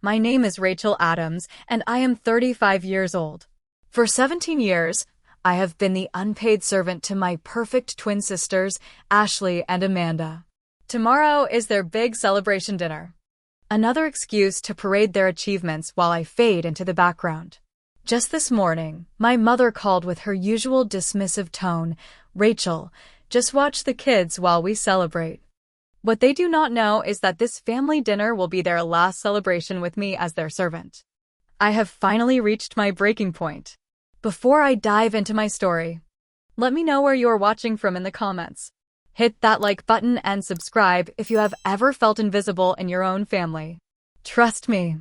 my name is Rachel Adams, and I am 35 years old. For 17 years, I have been the unpaid servant to my perfect twin sisters, Ashley and Amanda. Tomorrow is their big celebration dinner. Another excuse to parade their achievements while I fade into the background. Just this morning, my mother called with her usual dismissive tone, "Rachel, just watch the kids while we celebrate." What they do not know is that this family dinner will be their last celebration with me as their servant. I have finally reached my breaking point. Before I dive into my story, let me know where you are watching from in the comments. Hit that like button and subscribe if you have ever felt invisible in your own family. Trust me,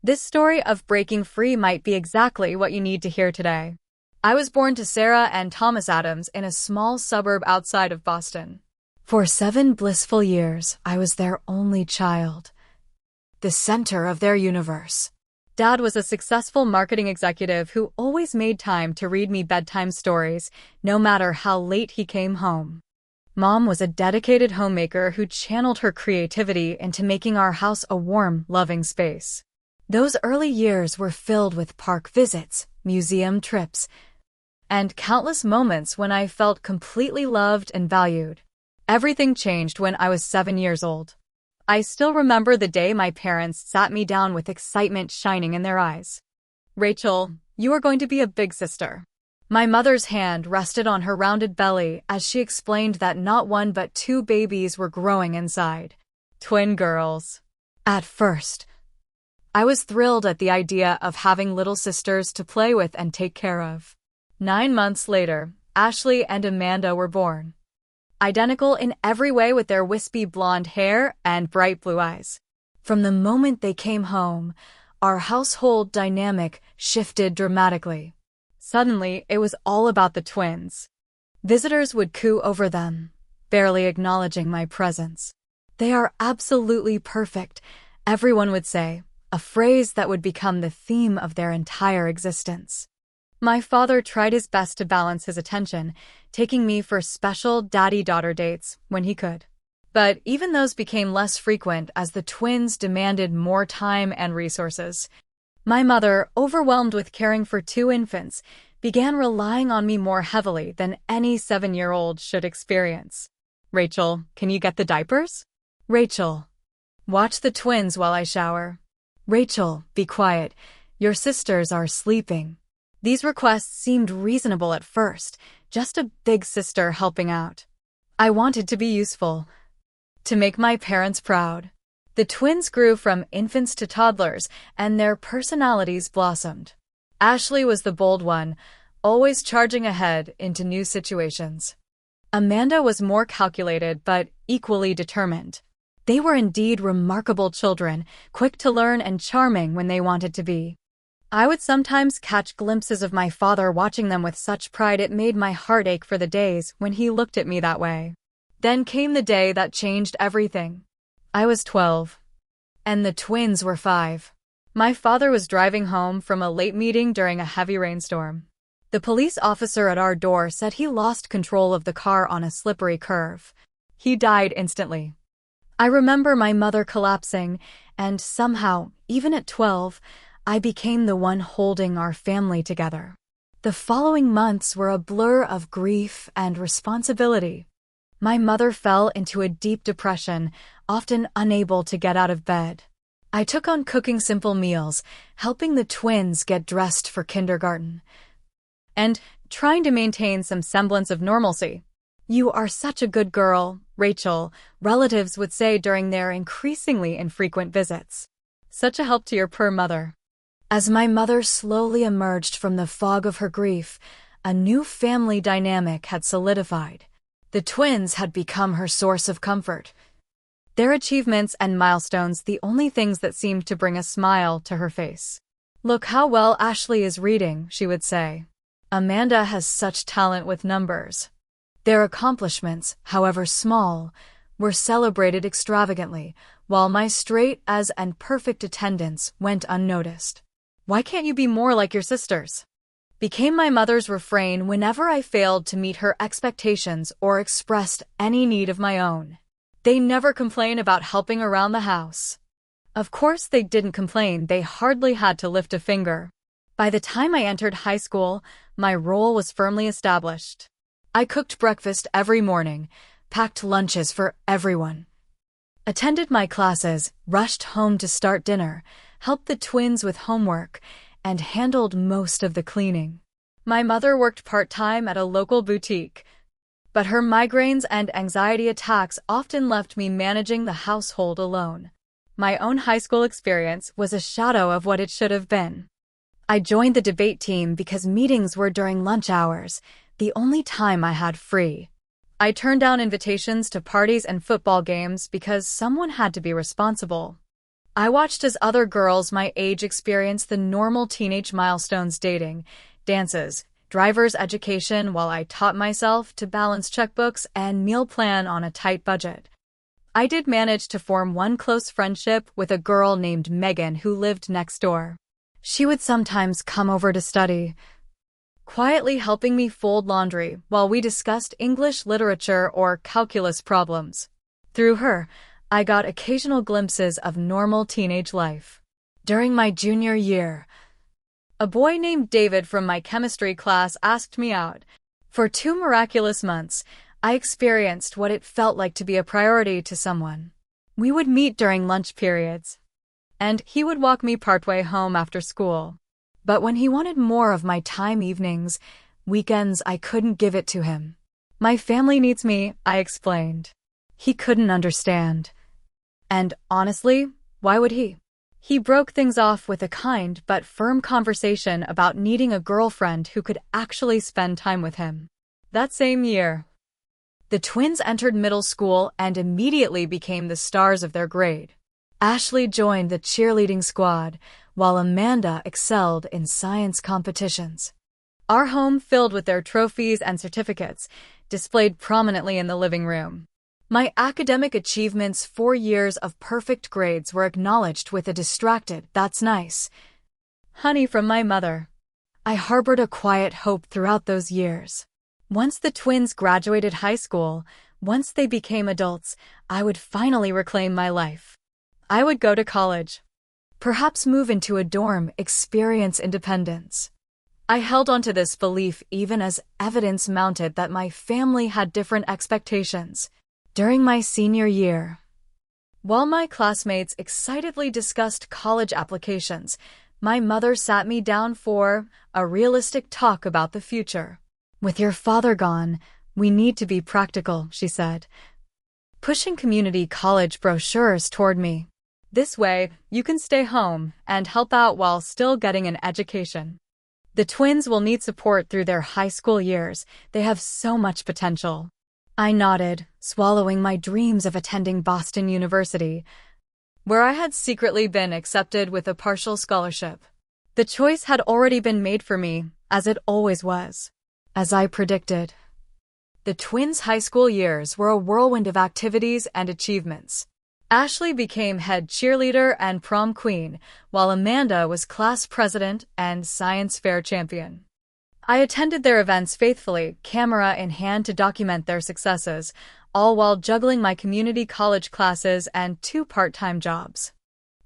this story of breaking free might be exactly what you need to hear today. I was born to Sarah and Thomas Adams in a small suburb outside of Boston. For 7 blissful years, I was their only child, the center of their universe. Dad was a successful marketing executive who always made time to read me bedtime stories, no matter how late he came home. Mom was a dedicated homemaker who channeled her creativity into making our house a warm, loving space. Those early years were filled with park visits, museum trips, and countless moments when I felt completely loved and valued. Everything changed when I was 7 years old. I still remember the day my parents sat me down with excitement shining in their eyes. "Rachel, you are going to be a big sister." My mother's hand rested on her rounded belly as she explained that not one but 2 babies were growing inside. Twin girls. At first, I was thrilled at the idea of having little sisters to play with and take care of. 9 months later, Ashley and Amanda were born. Identical in every way with their wispy blonde hair and bright blue eyes. From the moment they came home, our household dynamic shifted dramatically. Suddenly, it was all about the twins. Visitors would coo over them, barely acknowledging my presence. "They are absolutely perfect," everyone would say, a phrase that would become the theme of their entire existence. My father tried his best to balance his attention, taking me for special daddy-daughter dates when he could. But even those became less frequent as the twins demanded more time and resources. My mother, overwhelmed with caring for 2 infants, began relying on me more heavily than any 7-year-old should experience. "Rachel, can you get the diapers?" "Rachel, watch the twins while I shower." "Rachel, be quiet. Your sisters are sleeping." These requests seemed reasonable at first, just a big sister helping out. I wanted to be useful, to make my parents proud. The twins grew from infants to toddlers, and their personalities blossomed. Ashley was the bold one, always charging ahead into new situations. Amanda was more calculated but equally determined. They were indeed remarkable children, quick to learn and charming when they wanted to be. I would sometimes catch glimpses of my father watching them with such pride it made my heart ache for the days when he looked at me that way. Then came the day that changed everything. I was 12, and the twins were 5. My father was driving home from a late meeting during a heavy rainstorm. The police officer at our door said he lost control of the car on a slippery curve. He died instantly. I remember my mother collapsing, and somehow, even at 12, I became the one holding our family together. The following months were a blur of grief and responsibility. My mother fell into a deep depression, often unable to get out of bed. I took on cooking simple meals, helping the twins get dressed for kindergarten, and trying to maintain some semblance of normalcy. "You are such a good girl, Rachel," relatives would say during their increasingly infrequent visits. Such a help to your poor mother. As my mother slowly emerged from the fog of her grief, a new family dynamic had solidified. The twins had become her source of comfort. Their achievements and milestones the only things that seemed to bring a smile to her face. "Look how well Ashley is reading," she would say. "Amanda has such talent with numbers." Their accomplishments, however small, were celebrated extravagantly, while my straight-A's and perfect attendance went unnoticed. "Why can't you be more like your sisters?" became my mother's refrain whenever I failed to meet her expectations or expressed any need of my own. "They never complain about helping around the house." Of course, they didn't complain. They hardly had to lift a finger. By the time I entered high school, my role was firmly established. I cooked breakfast every morning, packed lunches for everyone, attended my classes, rushed home to start dinner, helped the twins with homework, and handled most of the cleaning. My mother worked part-time at a local boutique, but her migraines and anxiety attacks often left me managing the household alone. My own high school experience was a shadow of what it should have been. I joined the debate team because meetings were during lunch hours, the only time I had free. I turned down invitations to parties and football games because someone had to be responsible. I watched as other girls my age experienced the normal teenage milestones: dating, dances, driver's education, while I taught myself to balance checkbooks and meal plan on a tight budget. I did manage to form one close friendship with a girl named Megan who lived next door. She would sometimes come over to study, quietly helping me fold laundry while we discussed English literature or calculus problems. Through her, I got occasional glimpses of normal teenage life. During my junior year, a boy named David from my chemistry class asked me out. For 2 miraculous months, I experienced what it felt like to be a priority to someone. We would meet during lunch periods, and he would walk me partway home after school. But when he wanted more of my time, evenings, weekends, I couldn't give it to him. My family needs me, I explained. He couldn't understand. And honestly, why would he? He broke things off with a kind but firm conversation about needing a girlfriend who could actually spend time with him. That same year, the twins entered middle school and immediately became the stars of their grade. Ashley joined the cheerleading squad, while Amanda excelled in science competitions. Our home filled with their trophies and certificates, displayed prominently in the living room. My academic achievements, 4 years of perfect grades, were acknowledged with a distracted, "That's nice, honey," from my mother. I harbored a quiet hope throughout those years. Once the twins graduated high school, once they became adults, I would finally reclaim my life. I would go to college, perhaps move into a dorm, experience independence. I held onto this belief even as evidence mounted that my family had different expectations. During my senior year, while my classmates excitedly discussed college applications, my mother sat me down for a realistic talk about the future. "With your father gone, we need to be practical," she said, pushing community college brochures toward me. "This way, you can stay home and help out while still getting an education. The twins will need support through their high school years. They have so much potential." I nodded, swallowing my dreams of attending Boston University, where I had secretly been accepted with a partial scholarship. The choice had already been made for me, as it always was. As I predicted, the twins' high school years were a whirlwind of activities and achievements. Ashley became head cheerleader and prom queen, while Amanda was class president and science fair champion. I attended their events faithfully, camera in hand to document their successes, all while juggling my community college classes and 2 part-time jobs.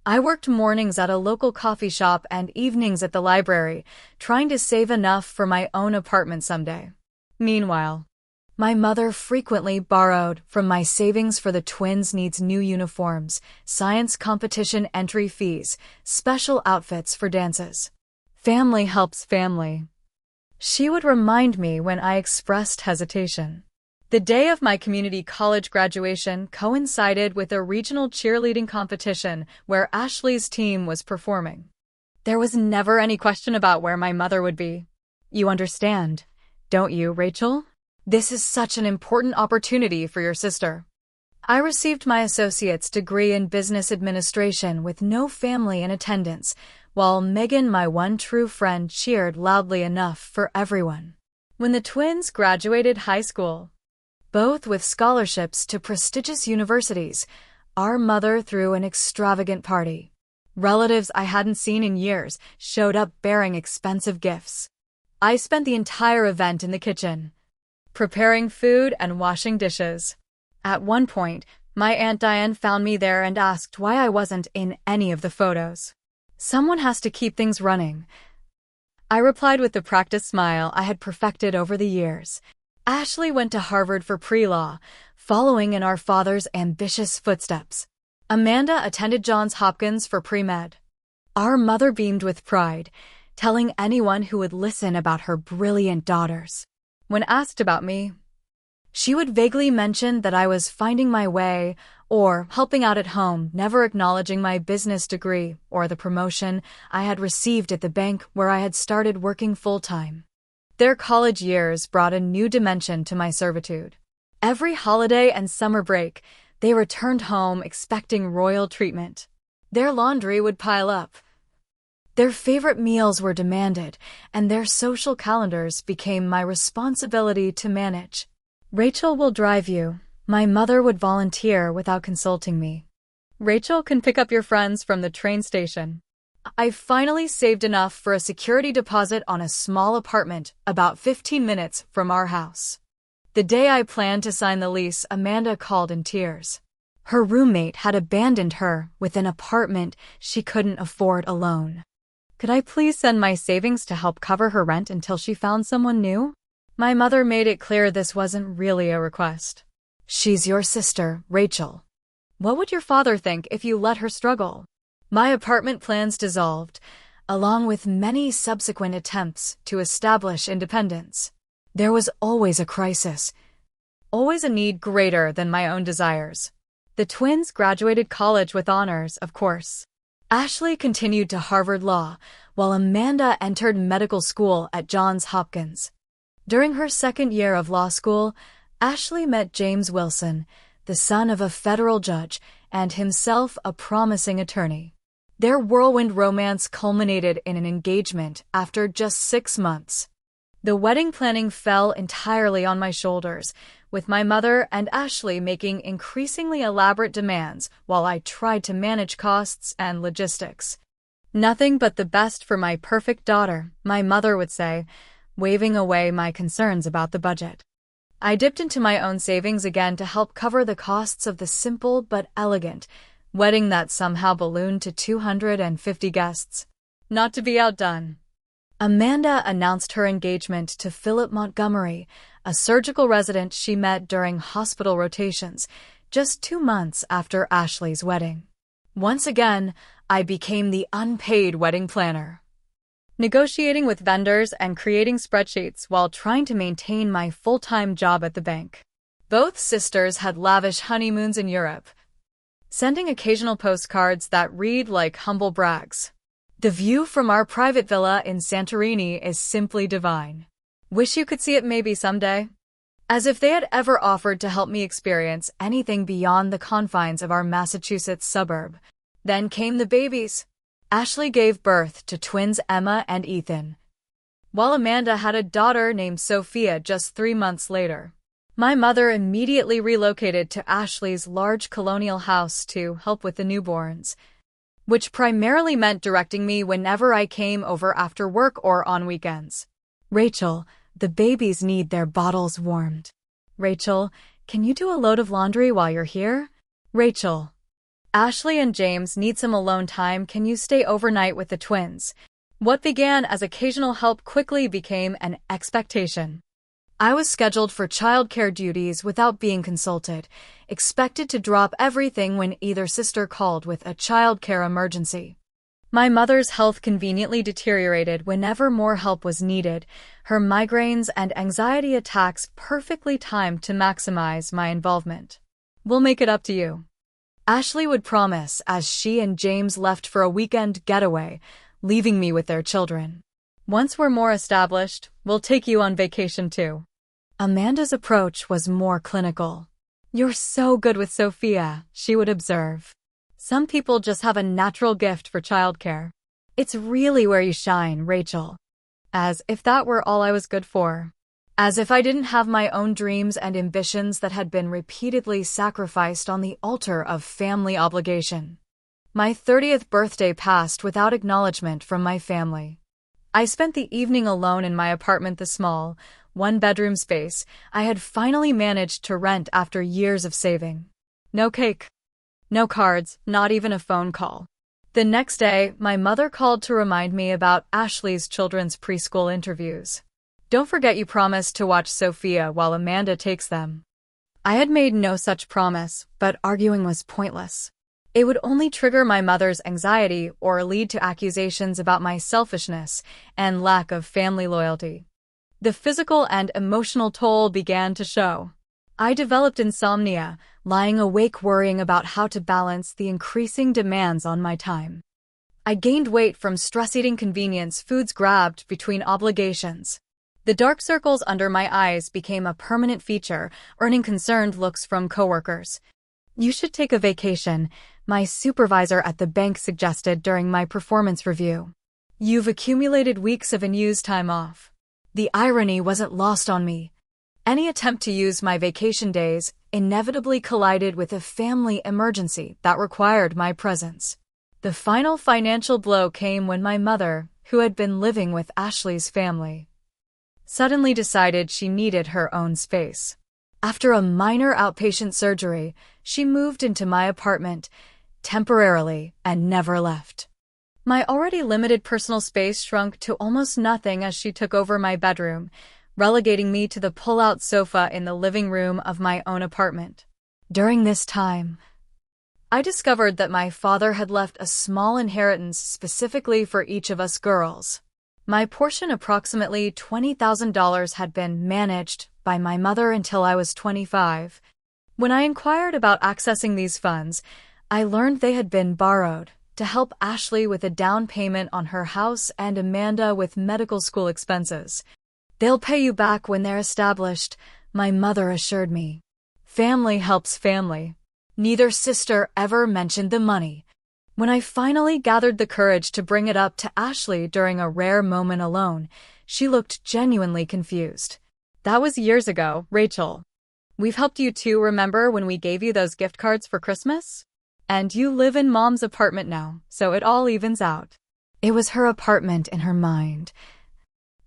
I worked mornings at a local coffee shop and evenings at the library, trying to save enough for my own apartment someday. Meanwhile, my mother frequently borrowed from my savings for the twins' needs: new uniforms, science competition entry fees, special outfits for dances. Family helps family, she would remind me when I expressed hesitation. The day of my community college graduation coincided with a regional cheerleading competition where Ashley's team was performing. There was never any question about where my mother would be. "You understand, don't you, Rachel? This is such an important opportunity for your sister." I received my associate's degree in business administration with no family in attendance, while Megan, my one true friend, cheered loudly enough for everyone. When the twins graduated high school, both with scholarships to prestigious universities, our mother threw an extravagant party. Relatives I hadn't seen in years showed up bearing expensive gifts. I spent the entire event in the kitchen, preparing food and washing dishes. At one point, My Aunt Diane found me there and asked why I wasn't in any of the photos. Someone has to keep things running, I replied with the practiced smile I had perfected over the years. Ashley went to Harvard for pre-law, following in our father's ambitious footsteps. Amanda attended Johns Hopkins for pre-med. Our mother beamed with pride, telling anyone who would listen about her brilliant daughters. When asked about me, she would vaguely mention that I was finding my way or helping out at home, never acknowledging my business degree or the promotion I had received at the bank where I had started working full-time. Their college years brought a new dimension to my servitude. Every holiday and summer break, they returned home expecting royal treatment. Their laundry would pile up. Their favorite meals were demanded, and their social calendars became my responsibility to manage. Rachel will drive you. My mother would volunteer without consulting me. Rachel can pick up your friends from the train station. I finally saved enough for a security deposit on a small apartment about 15 minutes from our house. The day I planned to sign the lease, Amanda called in tears. Her roommate had abandoned her with an apartment she couldn't afford alone. Could I please send my savings to help cover her rent until she found someone new? My mother made it clear this wasn't really a request. She's your sister, Rachel. What would your father think if you let her struggle? My apartment plans dissolved, along with many subsequent attempts to establish independence. There was always a crisis, always a need greater than my own desires. The twins graduated college with honors, of course. Ashley continued to Harvard Law, while Amanda entered medical school at Johns Hopkins. During her second year of law school, Ashley met James Wilson, the son of a federal judge and himself a promising attorney. Their whirlwind romance culminated in an engagement after just 6 months. The wedding planning fell entirely on my shoulders, with my mother and Ashley making increasingly elaborate demands while I tried to manage costs and logistics. Nothing but the best for my perfect daughter, my mother would say, waving away my concerns about the budget. I dipped into my own savings again to help cover the costs of the simple but elegant wedding that somehow ballooned to 250 guests. Not to be outdone, Amanda announced her engagement to Philip Montgomery, a surgical resident she met during hospital rotations, just 2 months after Ashley's wedding. Once again, I became the unpaid wedding planner, negotiating with vendors and creating spreadsheets while trying to maintain my full-time job at the bank. Both sisters had lavish honeymoons in Europe, sending occasional postcards that read like humble brags. The view from our private villa in Santorini is simply divine. Wish you could see it maybe someday. As if they had ever offered to help me experience anything beyond the confines of our Massachusetts suburb. Then came the babies. Ashley gave birth to twins Emma and Ethan, while Amanda had a daughter named Sophia just 3 months later. My mother immediately relocated to Ashley's large colonial house to help with the newborns, which primarily meant directing me whenever I came over after work or on weekends. Rachel, the babies need their bottles warmed. Rachel, can you do a load of laundry while you're here? Rachel, Ashley and James need some alone time. Can you stay overnight with the twins? What began as occasional help quickly became an expectation. I was scheduled for childcare duties without being consulted, expected to drop everything when either sister called with a childcare emergency. My mother's health conveniently deteriorated whenever more help was needed, her migraines and anxiety attacks perfectly timed to maximize my involvement. We'll make it up to you, Ashley would promise as she and James left for a weekend getaway, leaving me with their children. Once we're more established, we'll take you on vacation too. Amanda's approach was more clinical. You're so good with Sophia, she would observe. Some people just have a natural gift for childcare. It's really where you shine, Rachel. As if that were all I was good for. As if I didn't have my own dreams and ambitions that had been repeatedly sacrificed on the altar of family obligation. My 30th birthday passed without acknowledgement from my family. I spent the evening alone in my apartment, the small, one-bedroom space I had finally managed to rent after years of saving. No cake. No cards, not even a phone call. The next day, my mother called to remind me about Ashley's children's preschool interviews. Don't forget you promised to watch Sophia while Amanda takes them. I had made no such promise, but arguing was pointless. It would only trigger my mother's anxiety or lead to accusations about my selfishness and lack of family loyalty. The physical and emotional toll began to show. I developed insomnia, lying awake worrying about how to balance the increasing demands on my time. I gained weight from stress-eating convenience foods grabbed between obligations. The dark circles under my eyes became a permanent feature, earning concerned looks from coworkers. You should take a vacation, my supervisor at the bank suggested during my performance review. You've accumulated weeks of unused time off. The irony wasn't lost on me. Any attempt to use my vacation days inevitably collided with a family emergency that required my presence. The final financial blow came when my mother, who had been living with Ashley's family, suddenly decided she needed her own space. After a minor outpatient surgery, she moved into my apartment temporarily and never left. My already limited personal space shrunk to almost nothing as she took over my bedroom, relegating me to the pull-out sofa in the living room of my own apartment. During this time, I discovered that my father had left a small inheritance specifically for each of us girls. My portion, approximately $20,000, had been managed by my mother until I was 25. When I inquired about accessing these funds, I learned they had been borrowed to help Ashley with a down payment on her house and Amanda with medical school expenses. They'll pay you back when they're established, my mother assured me. Family helps family. Neither sister ever mentioned the money. When I finally gathered the courage to bring it up to Ashley during a rare moment alone, she looked genuinely confused. That was years ago, Rachel. We've helped you too, remember when we gave you those gift cards for Christmas? And you live in Mom's apartment now, so it all evens out. It was her apartment in her mind,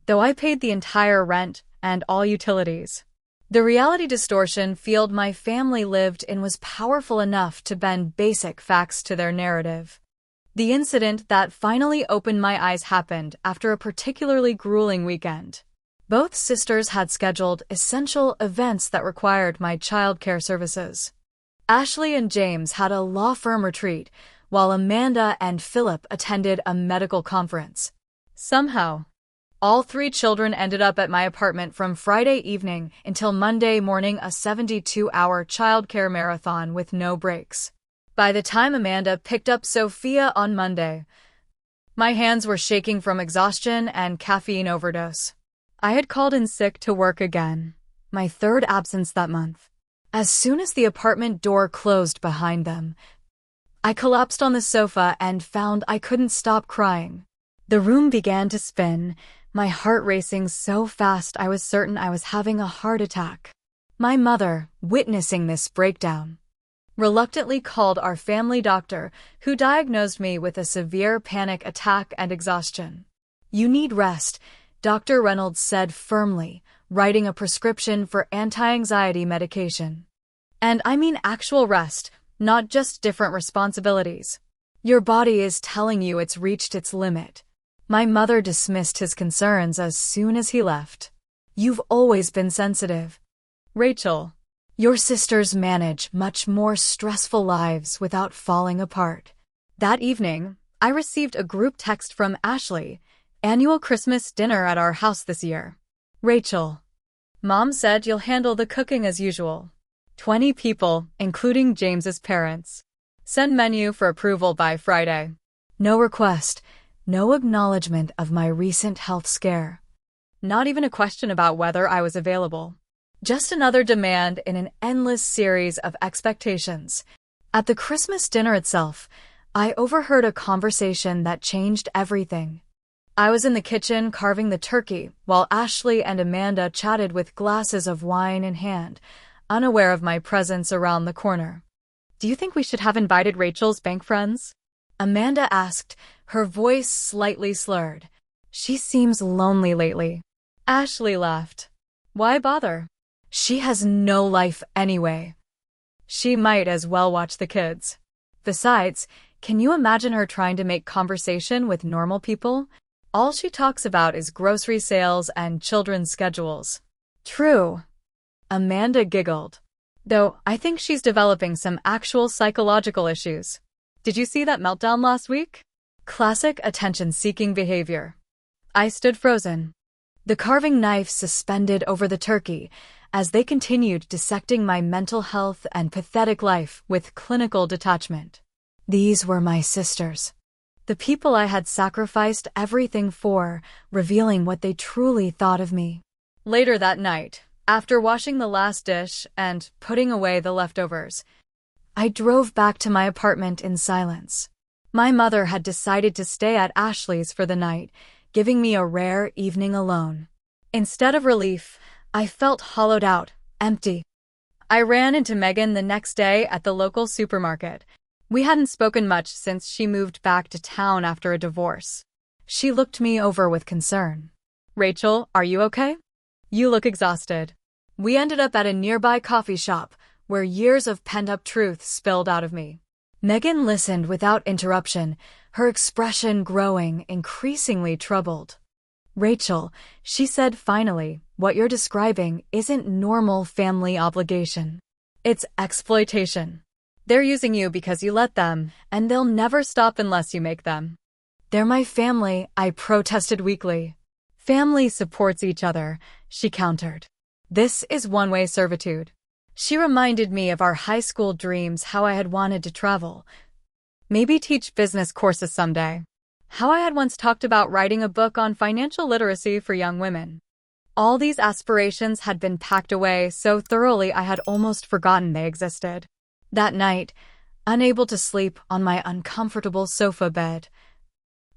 though I paid the entire rent and all utilities. The reality distortion field my family lived in was powerful enough to bend basic facts to their narrative. The incident that finally opened my eyes happened after a particularly grueling weekend. Both sisters had scheduled essential events that required my childcare services. Ashley and James had a law firm retreat, while Amanda and Philip attended a medical conference. Somehow, all three children ended up at my apartment from Friday evening until Monday morning, a 72-hour childcare marathon with no breaks. By the time Amanda picked up Sophia on Monday, my hands were shaking from exhaustion and caffeine overdose. I had called in sick to work again, my third absence that month. As soon as the apartment door closed behind them, I collapsed on the sofa and found I couldn't stop crying. The room began to spin, my heart racing so fast I was certain I was having a heart attack. My mother, witnessing this breakdown, reluctantly called our family doctor, who diagnosed me with a severe panic attack and exhaustion. You need rest, Dr. Reynolds said firmly, writing a prescription for anti-anxiety medication. And I mean actual rest, not just different responsibilities. Your body is telling you it's reached its limit. My mother dismissed his concerns as soon as he left. You've always been sensitive, Rachel. Your sisters manage much more stressful lives without falling apart. That evening, I received a group text from Ashley. Annual Christmas dinner at our house this year. Rachel. Mom said you'll handle the cooking as usual. 20 people, including James's parents. Send menu for approval by Friday. No request. No acknowledgement of my recent health scare. Not even a question about whether I was available. Just another demand in an endless series of expectations. At the Christmas dinner itself, I overheard a conversation that changed everything. I was in the kitchen carving the turkey, while Ashley and Amanda chatted with glasses of wine in hand, unaware of my presence around the corner. Do you think we should have invited Rachel's bank friends? Amanda asked, her voice slightly slurred. She seems lonely lately. Ashley laughed. Why bother? She has no life anyway. She might as well watch the kids. Besides, can you imagine her trying to make conversation with normal people? All she talks about is grocery sales and children's schedules. True. Amanda giggled. Though I think she's developing some actual psychological issues. Did you see that meltdown last week? Classic attention-seeking behavior. I stood frozen, the carving knife suspended over the turkey, as they continued dissecting my mental health and pathetic life with clinical detachment. These were my sisters. The people I had sacrificed everything for, revealing what they truly thought of me. Later that night, after washing the last dish and putting away the leftovers, I drove back to my apartment in silence. My mother had decided to stay at Ashley's for the night, giving me a rare evening alone. Instead of relief, I felt hollowed out, empty. I ran into Megan the next day at the local supermarket. We hadn't spoken much since she moved back to town after a divorce. She looked me over with concern. Rachel, are you okay? You look exhausted. We ended up at a nearby coffee shop, where years of pent-up truth spilled out of me. Megan listened without interruption, her expression growing, increasingly troubled. Rachel, she said finally, what you're describing isn't normal family obligation. It's exploitation. They're using you because you let them, and they'll never stop unless you make them. They're my family, I protested weakly. Family supports each other, she countered. This is one-way servitude. She reminded me of our high school dreams, how I had wanted to travel. Maybe teach business courses someday. How I had once talked about writing a book on financial literacy for young women. All these aspirations had been packed away so thoroughly I had almost forgotten they existed. That night, unable to sleep on my uncomfortable sofa bed,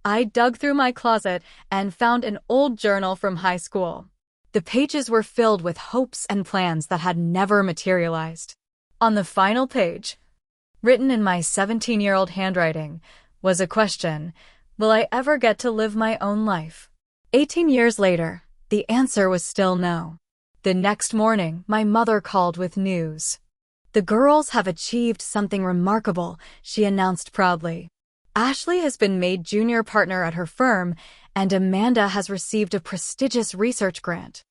I dug through my closet and found an old journal from high school. The pages were filled with hopes and plans that had never materialized. On the final page, written in my 17-year-old handwriting, was a question: will I ever get to live my own life? 18 years later, the answer was still no. The next morning, my mother called with news. The girls have achieved something remarkable, she announced proudly. Ashley has been made junior partner at her firm, and Amanda has received a prestigious research grant.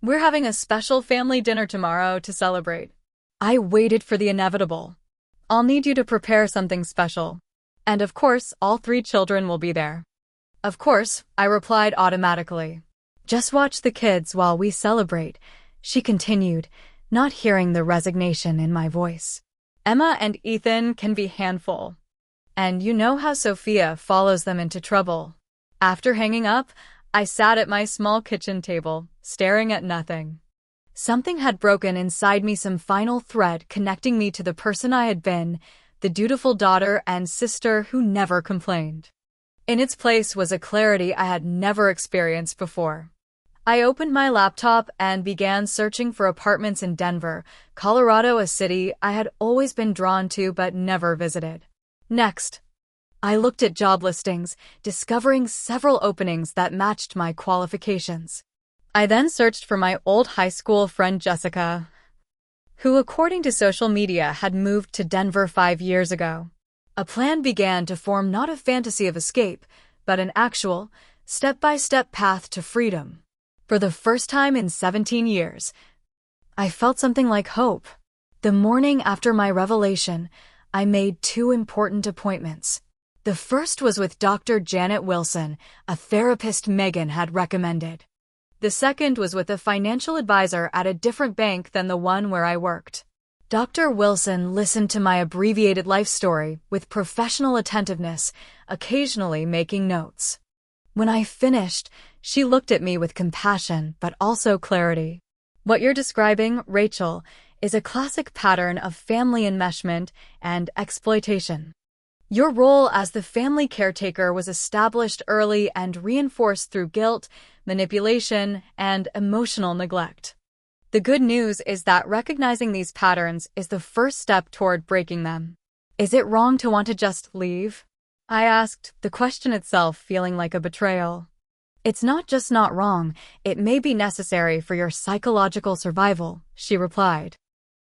We're having a special family dinner tomorrow to celebrate. I waited for the inevitable. I'll need you to prepare something special. And of course, all 3 children will be there. Of course, I replied automatically. Just watch the kids while we celebrate, she continued, not hearing the resignation in my voice. Emma and Ethan can be handful. And you know how Sophia follows them into trouble. After hanging up, I sat at my small kitchen table, staring at nothing. Something had broken inside me, some final thread connecting me to the person I had been, the dutiful daughter and sister who never complained. In its place was a clarity I had never experienced before. I opened my laptop and began searching for apartments in Denver, Colorado, a city I had always been drawn to but never visited. Next, I looked at job listings, discovering several openings that matched my qualifications. I then searched for my old high school friend Jessica, who, according to social media, had moved to Denver 5 years ago. A plan began to form, not a fantasy of escape, but an actual, step-by-step path to freedom. For the first time in 17 years, I felt something like hope. The morning after my revelation, I made 2 important appointments. The first was with Dr. Janet Wilson, a therapist Megan had recommended. The second was with a financial advisor at a different bank than the one where I worked. Dr. Wilson listened to my abbreviated life story with professional attentiveness, occasionally making notes. When I finished, she looked at me with compassion but also clarity. What you're describing, Rachel, is a classic pattern of family enmeshment and exploitation. Your role as the family caretaker was established early and reinforced through guilt, manipulation, and emotional neglect. The good news is that recognizing these patterns is the first step toward breaking them. Is it wrong to want to just leave? I asked, the question itself feeling like a betrayal. It's not just not wrong, it may be necessary for your psychological survival, she replied.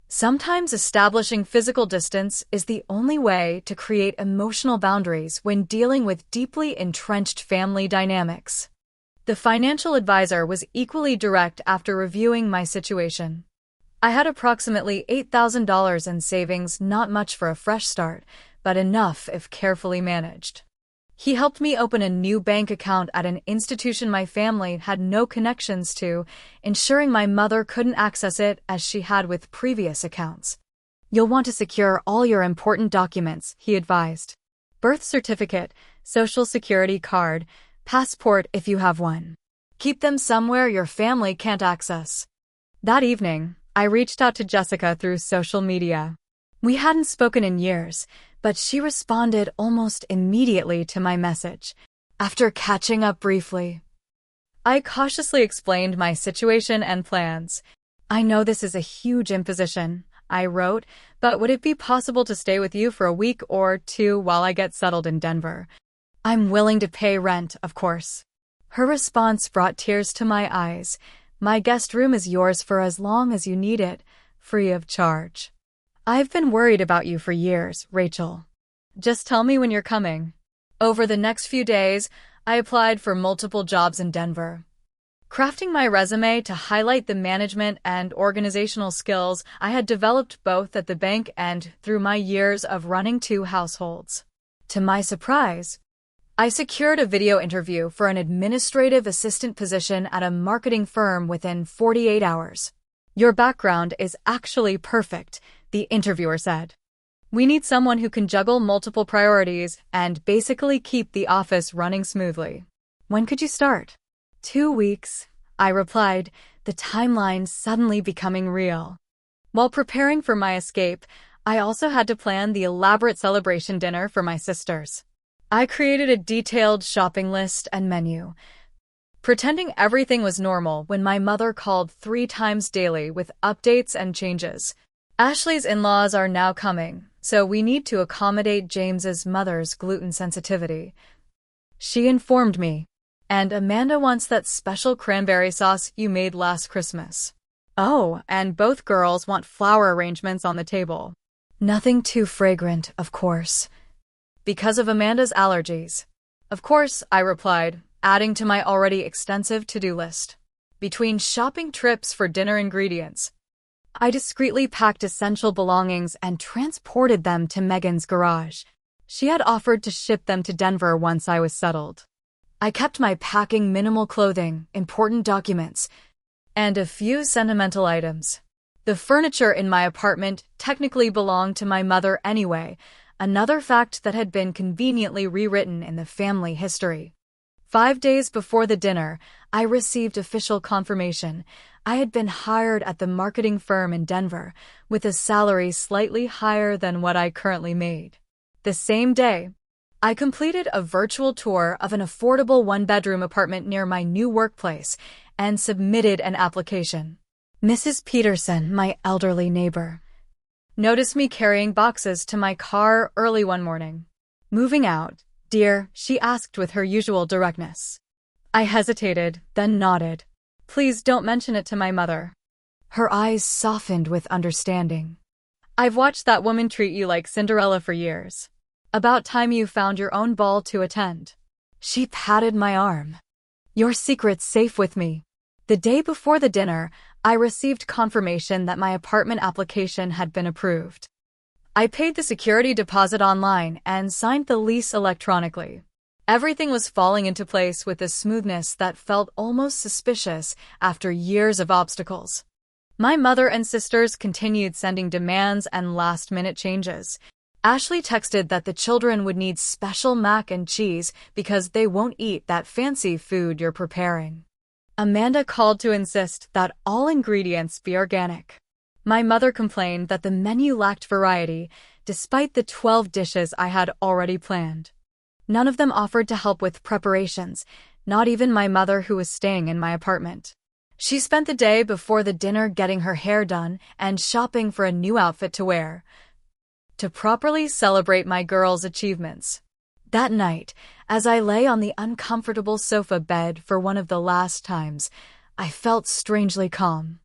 Sometimes establishing physical distance is the only way to create emotional boundaries when dealing with deeply entrenched family dynamics. The financial advisor was equally direct after reviewing my situation. I had approximately $8,000 in savings, not much for a fresh start, but enough if carefully managed. He helped me open a new bank account at an institution my family had no connections to, ensuring my mother couldn't access it as she had with previous accounts. You'll want to secure all your important documents, he advised. Birth certificate, social security card, passport if you have one. Keep them somewhere your family can't access. That evening, I reached out to Jessica through social media. We hadn't spoken in years, but she responded almost immediately to my message. After catching up briefly, I cautiously explained my situation and plans. I know this is a huge imposition, I wrote, but would it be possible to stay with you for a week or two while I get settled in Denver? I'm willing to pay rent, of course. Her response brought tears to my eyes. My guest room is yours for as long as you need it, free of charge. I've been worried about you for years, Rachel. Just tell me when you're coming. Over the next few days, I applied for multiple jobs in Denver, crafting my resume to highlight the management and organizational skills I had developed both at the bank and through my years of running 2 households. To my surprise, I secured a video interview for an administrative assistant position at a marketing firm within 48 hours. Your background is actually perfect, the interviewer said. We need someone who can juggle multiple priorities and basically keep the office running smoothly. When could you start? 2 weeks, I replied, the timeline suddenly becoming real. While preparing for my escape, I also had to plan the elaborate celebration dinner for my sisters. I created a detailed shopping list and menu, pretending everything was normal when my mother called 3 times daily with updates and changes. Ashley's in-laws are now coming, so we need to accommodate James's mother's gluten sensitivity, she informed me. And Amanda wants that special cranberry sauce you made last Christmas. Oh, and both girls want flower arrangements on the table. Nothing too fragrant, of course, because of Amanda's allergies. Of course, I replied, adding to my already extensive to-do list. Between shopping trips for dinner ingredients, I discreetly packed essential belongings and transported them to Megan's garage. She had offered to ship them to Denver once I was settled. I kept my packing minimal clothing, important documents, and a few sentimental items. The furniture in my apartment technically belonged to my mother anyway, another fact that had been conveniently rewritten in the family history. 5 days before the dinner, I received official confirmation. I had been hired at the marketing firm in Denver, with a salary slightly higher than what I currently made. The same day, I completed a virtual tour of an affordable 1-bedroom apartment near my new workplace and submitted an application. Mrs. Peterson, my elderly neighbor, noticed me carrying boxes to my car early one morning. Moving out, dear, she asked with her usual directness. I hesitated, then nodded. Please don't mention it to my mother. Her eyes softened with understanding. I've watched that woman treat you like Cinderella for years. About time you found your own ball to attend. She patted my arm. Your secret's safe with me. The day before the dinner, I received confirmation that my apartment application had been approved. I paid the security deposit online and signed the lease electronically. Everything was falling into place with a smoothness that felt almost suspicious after years of obstacles. My mother and sisters continued sending demands and last-minute changes. Ashley texted that the children would need special mac and cheese because they won't eat that fancy food you're preparing. Amanda called to insist that all ingredients be organic. My mother complained that the menu lacked variety, despite the 12 dishes I had already planned. None of them offered to help with preparations, not even my mother who was staying in my apartment. She spent the day before the dinner getting her hair done and shopping for a new outfit to wear, to properly celebrate my girls' achievements. That night, as I lay on the uncomfortable sofa bed for one of the last times, I felt strangely calm.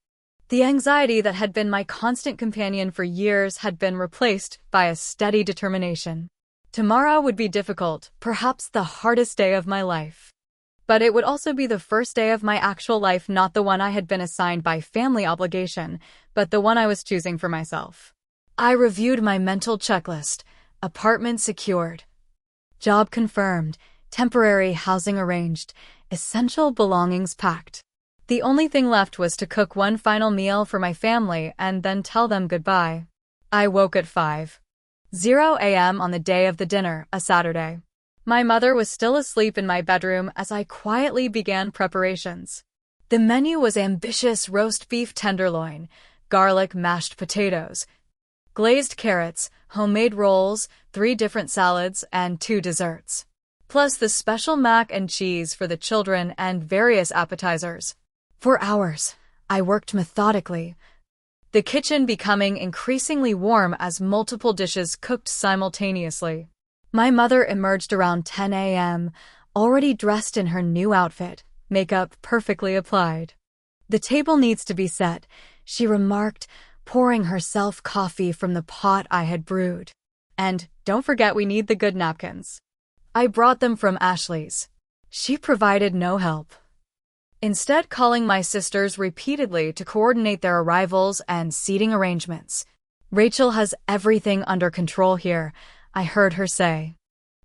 The anxiety that had been my constant companion for years had been replaced by a steady determination. Tomorrow would be difficult, perhaps the hardest day of my life. But it would also be the first day of my actual life, not the one I had been assigned by family obligation, but the one I was choosing for myself. I reviewed my mental checklist. Apartment secured. Job confirmed. Temporary housing arranged. Essential belongings packed. The only thing left was to cook one final meal for my family and then tell them goodbye. I woke at 5:00 a.m. on the day of the dinner, a Saturday. My mother was still asleep in my bedroom as I quietly began preparations. The menu was ambitious: roast beef tenderloin, garlic mashed potatoes, glazed carrots, homemade rolls, 3 different salads, and 2 desserts. Plus the special mac and cheese for the children and various appetizers. For hours, I worked methodically, the kitchen becoming increasingly warm as multiple dishes cooked simultaneously. My mother emerged around 10 a.m., already dressed in her new outfit, makeup perfectly applied. "The table needs to be set," she remarked, pouring herself coffee from the pot I had brewed. "And don't forget, we need the good napkins." I brought them from Ashley's. She provided no help, instead calling my sisters repeatedly to coordinate their arrivals and seating arrangements. "Rachel has everything under control here," I heard her say.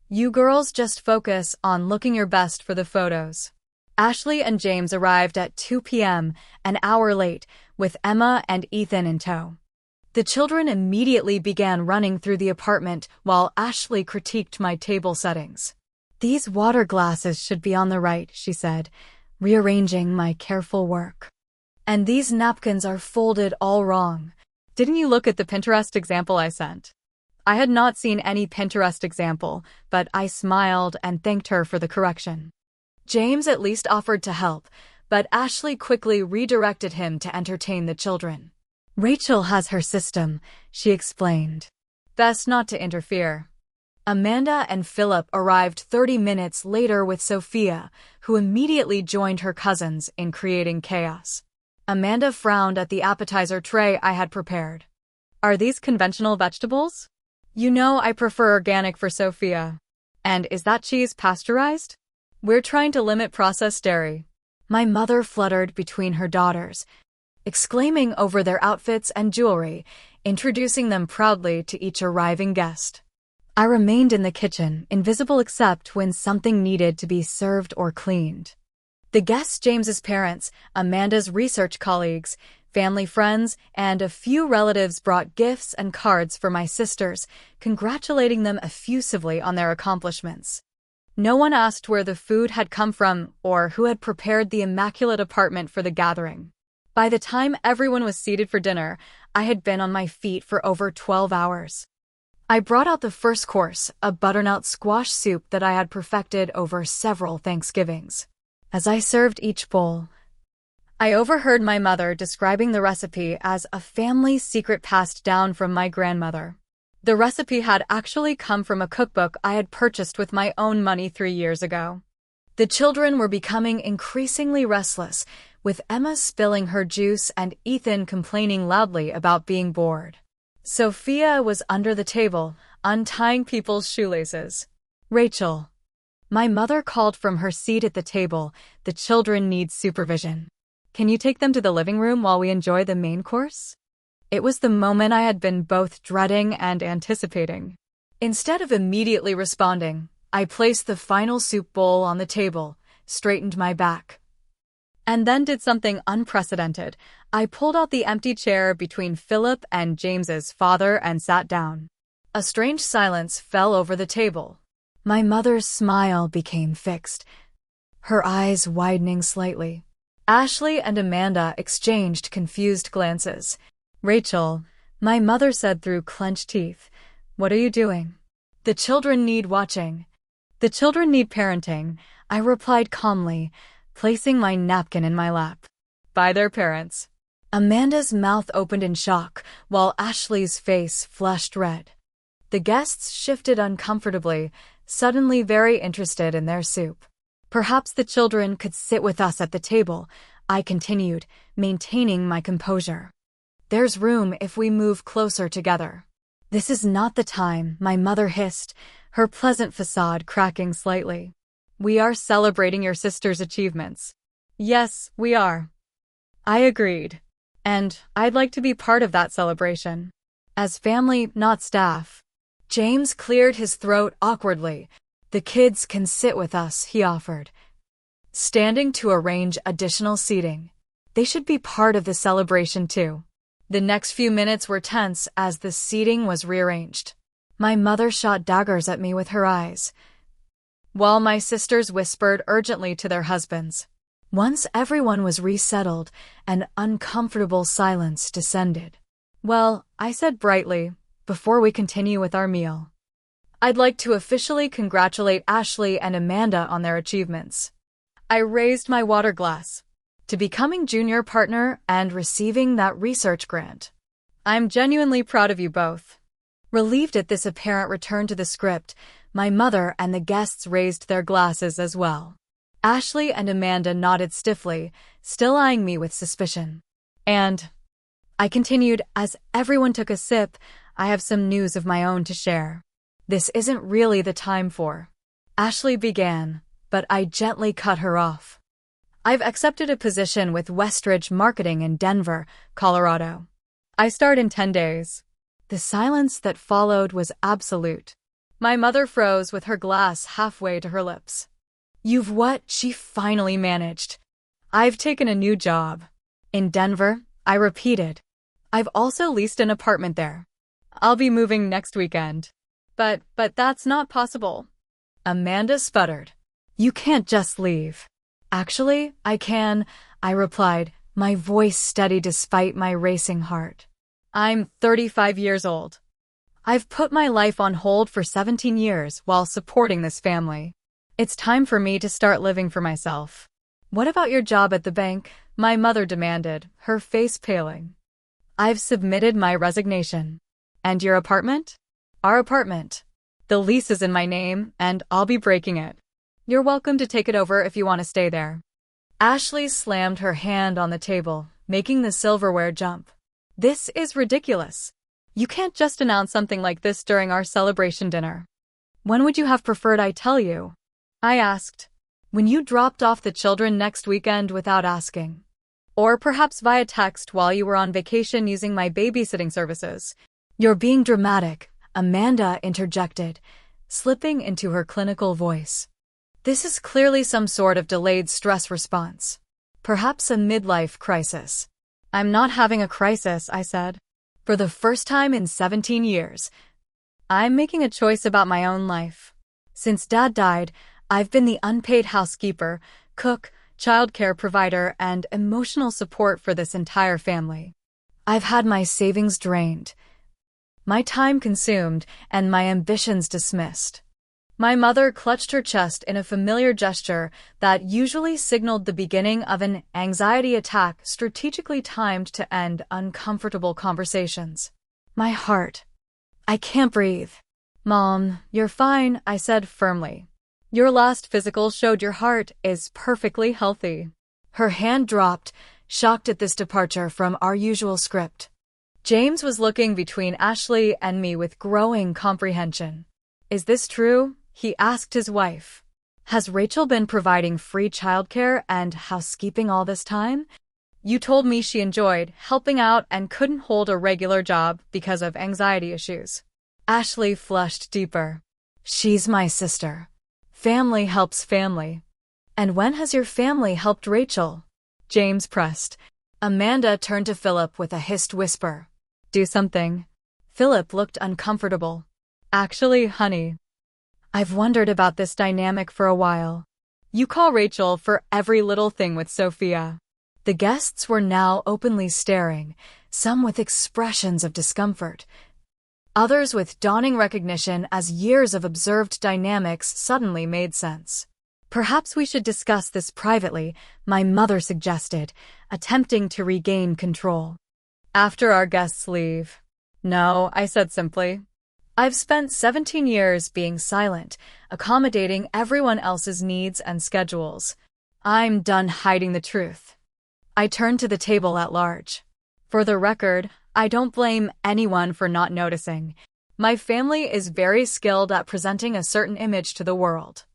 "You girls just focus on looking your best for the photos." Ashley and James arrived at 2 p.m., an hour late, with Emma and Ethan in tow. The children immediately began running through the apartment while Ashley critiqued my table settings. "These water glasses should be on the right," she said, rearranging my careful work. "And these napkins are folded all wrong. Didn't you look at the Pinterest example I sent?" I had not seen any Pinterest example, but I smiled and thanked her for the correction. James at least offered to help, but Ashley quickly redirected him to entertain the children. "Rachel has her system," she explained. "Best not to interfere." Amanda and Philip arrived 30 minutes later with Sophia, who immediately joined her cousins in creating chaos. Amanda frowned at the appetizer tray I had prepared. "Are these conventional vegetables? You know I prefer organic for Sophia. And is that cheese pasteurized? We're trying to limit processed dairy." My mother fluttered between her daughters, exclaiming over their outfits and jewelry, introducing them proudly to each arriving guest. I remained in the kitchen, invisible except when something needed to be served or cleaned. The guests, James's parents, Amanda's research colleagues, family friends, and a few relatives brought gifts and cards for my sisters, congratulating them effusively on their accomplishments. No one asked where the food had come from or who had prepared the immaculate apartment for the gathering. By the time everyone was seated for dinner, I had been on my feet for over 12 hours. I brought out the first course, a butternut squash soup that I had perfected over several Thanksgivings. As I served each bowl, I overheard my mother describing the recipe as a family secret passed down from my grandmother. The recipe had actually come from a cookbook I had purchased with my own money 3 years ago. The children were becoming increasingly restless, with Emma spilling her juice and Ethan complaining loudly about being bored. Sophia was under the table, untying people's shoelaces. "Rachel." My mother called from her seat at the table, "The children need supervision. Can you take them to the living room while we enjoy the main course?" It was the moment I had been both dreading and anticipating. Instead of immediately responding, I placed the final soup bowl on the table, straightened my back, and then did something unprecedented. I pulled out the empty chair between Philip and James's father and sat down. A strange silence fell over the table. My mother's smile became fixed, her eyes widening slightly. Ashley and Amanda exchanged confused glances. "Rachel," my mother said through clenched teeth, "what are you doing?" "The children need watching. The children need parenting," I replied calmly, placing my napkin in my lap. "By their parents." Amanda's mouth opened in shock, while Ashley's face flushed red. The guests shifted uncomfortably, suddenly very interested in their soup. "Perhaps the children could sit with us at the table," I continued, maintaining my composure. There's room if we move closer together. This is not the time, my mother hissed, her pleasant facade cracking slightly. We are celebrating your sister's achievements. Yes, we are. I agreed. And I'd like to be part of that celebration. As family, not staff. James cleared his throat awkwardly. The kids can sit with us, he offered, standing to arrange additional seating. They should be part of the celebration too. The next few minutes were tense as the seating was rearranged. My mother shot daggers at me with her eyes, while my sisters whispered urgently to their husbands. Once everyone was resettled, an uncomfortable silence descended. Well, I said brightly, before we continue with our meal, I'd like to officially congratulate Ashley and Amanda on their achievements. I raised my water glass to becoming junior partner and receiving that research grant. I'm genuinely proud of you both. Relieved at this apparent return to the script, my mother and the guests raised their glasses as well. Ashley and Amanda nodded stiffly, still eyeing me with suspicion. And I continued, as everyone took a sip, I have some news of my own to share. This isn't really the time for. Ashley began, but I gently cut her off. I've accepted a position with Westridge Marketing in Denver, Colorado. I start in 10 days. The silence that followed was absolute. My mother froze with her glass halfway to her lips. You've what? She finally managed. I've taken a new job. In Denver, I repeated. I've also leased an apartment there. I'll be moving next weekend. But that's not possible. Amanda sputtered. You can't just leave. Actually, I can, I replied, my voice steady despite my racing heart. I'm 35 years old. I've put my life on hold for 17 years while supporting this family. It's time for me to start living for myself. What about your job at the bank? My mother demanded, her face paling. I've submitted my resignation. And your apartment? Our apartment. The lease is in my name, and I'll be breaking it. You're welcome to take it over if you want to stay there. Ashley slammed her hand on the table, making the silverware jump. This is ridiculous. You can't just announce something like this during our celebration dinner. When would you have preferred I tell you? I asked. When you dropped off the children next weekend without asking. Or perhaps via text while you were on vacation using my babysitting services. You're being dramatic, Amanda interjected, slipping into her clinical voice. This is clearly some sort of delayed stress response. Perhaps a midlife crisis. I'm not having a crisis, I said. For the first time in 17 years, I'm making a choice about my own life. Since Dad died, I've been the unpaid housekeeper, cook, childcare provider, and emotional support for this entire family. I've had my savings drained, my time consumed, and my ambitions dismissed. My mother clutched her chest in a familiar gesture that usually signaled the beginning of an anxiety attack strategically timed to end uncomfortable conversations. My heart. I can't breathe. Mom, you're fine, I said firmly. Your last physical showed your heart is perfectly healthy. Her hand dropped, shocked at this departure from our usual script. James was looking between Ashley and me with growing comprehension. Is this true? He asked his wife. Has Rachel been providing free childcare and housekeeping all this time? You told me she enjoyed helping out and couldn't hold a regular job because of anxiety issues. Ashley flushed deeper. She's my sister. Family helps family. And when has your family helped Rachel? James pressed. Amanda turned to Philip with a hissed whisper. Do something. Philip looked uncomfortable. Actually, honey, I've wondered about this dynamic for a while. You call Rachel for every little thing with Sophia. The guests were now openly staring, some with expressions of discomfort, others with dawning recognition as years of observed dynamics suddenly made sense. Perhaps we should discuss this privately, my mother suggested, attempting to regain control. After our guests leave. No, I said simply. I've spent 17 years being silent, accommodating everyone else's needs and schedules. I'm done hiding the truth. I turned to the table at large. For the record, I don't blame anyone for not noticing. My family is very skilled at presenting a certain image to the world.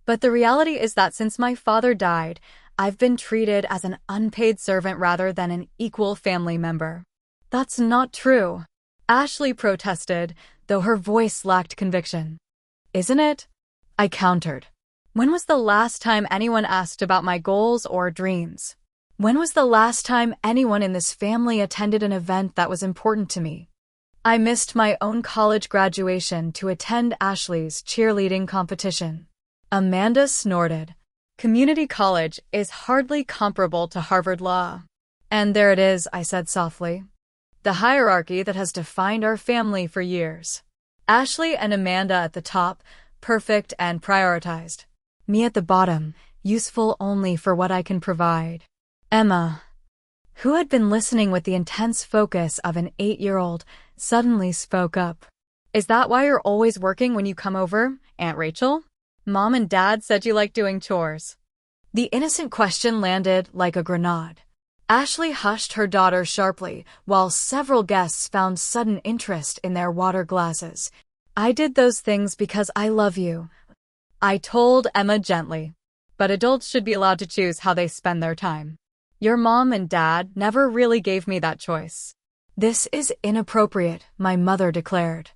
But the reality is that since my father died, I've been treated as an unpaid servant rather than an equal family member. That's not true, Ashley protested, though her voice lacked conviction. Isn't it? I countered. When was the last time anyone asked about my goals or dreams? When was the last time anyone in this family attended an event that was important to me? I missed my own college graduation to attend Ashley's cheerleading competition. Amanda snorted. Community college is hardly comparable to Harvard Law. And there it is, I said softly. The hierarchy that has defined our family for years. Ashley and Amanda at the top, perfect and prioritized. Me at the bottom, useful only for what I can provide. Emma, who had been listening with the intense focus of an 8-year-old, suddenly spoke up. Is that why you're always working when you come over, Aunt Rachel? Mom and Dad said you like doing chores. The innocent question landed like a grenade. Ashley hushed her daughter sharply, while several guests found sudden interest in their water glasses. I did those things because I love you, I told Emma gently. But adults should be allowed to choose how they spend their time. Your mom and dad never really gave me that choice. This is inappropriate, my mother declared,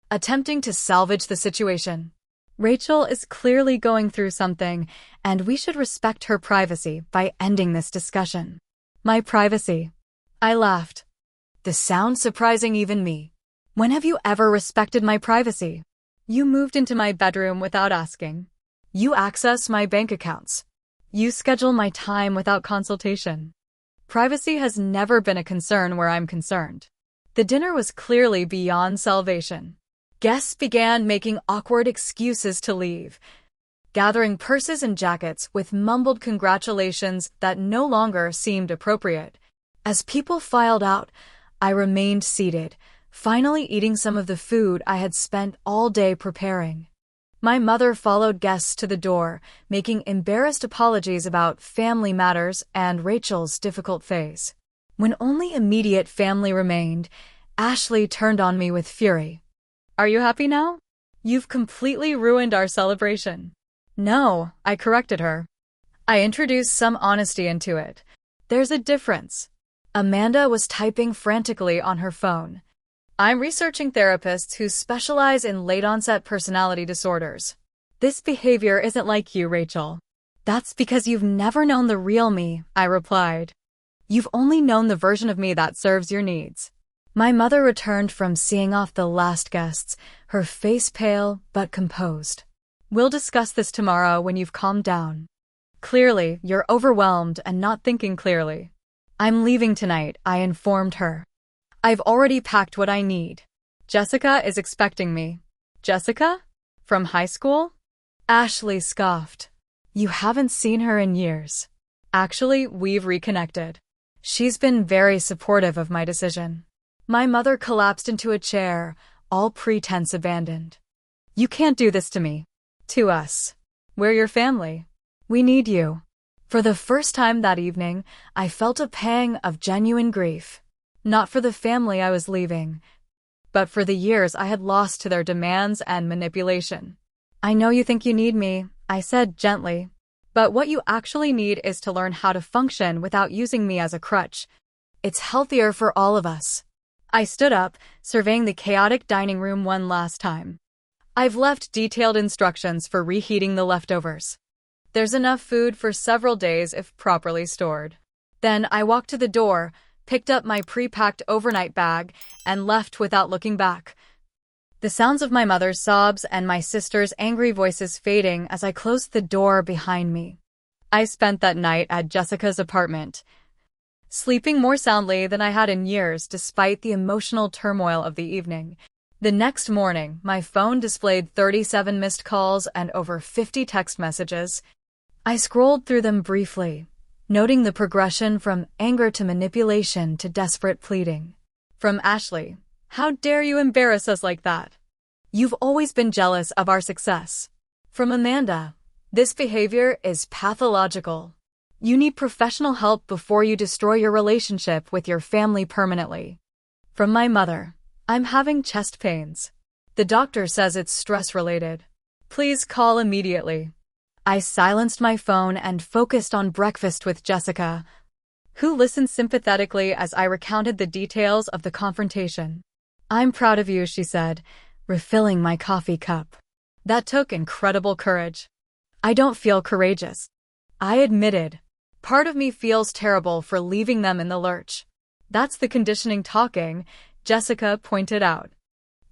attempting to salvage the situation. Rachel is clearly going through something, and we should respect her privacy by ending this discussion. My privacy. I laughed. The sound surprising even me. When have you ever respected my privacy? You moved into my bedroom without asking. You access my bank accounts. You schedule my time without consultation. Privacy has never been a concern where I'm concerned. The dinner was clearly beyond salvation. Guests began making awkward excuses to leave, gathering purses and jackets with mumbled congratulations that no longer seemed appropriate. As people filed out, I remained seated, finally eating some of the food I had spent all day preparing. My mother followed guests to the door, making embarrassed apologies about family matters and Rachel's difficult phase. When only immediate family remained, Ashley turned on me with fury. Are you happy now? You've completely ruined our celebration. No, I corrected her. I introduced some honesty into it. There's a difference. Amanda was typing frantically on her phone. I'm researching therapists who specialize in late-onset personality disorders. This behavior isn't like you, Rachel. That's because you've never known the real me, I replied. You've only known the version of me that serves your needs. My mother returned from seeing off the last guests, her face pale but composed. We'll discuss this tomorrow when you've calmed down. Clearly, you're overwhelmed and not thinking clearly. I'm leaving tonight, I informed her. I've already packed what I need. Jessica is expecting me. Jessica? From high school? Ashley scoffed. You haven't seen her in years. Actually, we've reconnected. She's been very supportive of my decision. My mother collapsed into a chair, all pretense abandoned. You can't do this to me. To us. We're your family. We need you. For the first time that evening, I felt a pang of genuine grief. Not for the family I was leaving, but for the years I had lost to their demands and manipulation. I know you think you need me, I said gently, but what you actually need is to learn how to function without using me as a crutch. It's healthier for all of us. I stood up, surveying the chaotic dining room one last time. I've left detailed instructions for reheating the leftovers. There's enough food for several days if properly stored. Then I walked to the door, picked up my pre-packed overnight bag, and left without looking back. The sounds of my mother's sobs and my sister's angry voices fading as I closed the door behind me. I spent that night at Jessica's apartment, sleeping more soundly than I had in years despite the emotional turmoil of the evening. The next morning, my phone displayed 37 missed calls and over 50 text messages. I scrolled through them briefly, noting the progression from anger to manipulation to desperate pleading. From Ashley, how dare you embarrass us like that? You've always been jealous of our success. From Amanda, this behavior is pathological. You need professional help before you destroy your relationship with your family permanently. From my mother. I'm having chest pains. The doctor says it's stress-related. Please call immediately. I silenced my phone and focused on breakfast with Jessica, who listened sympathetically as I recounted the details of the confrontation. I'm proud of you, she said, refilling my coffee cup. That took incredible courage. I don't feel courageous, I admitted. Part of me feels terrible for leaving them in the lurch. That's the conditioning talking, Jessica pointed out.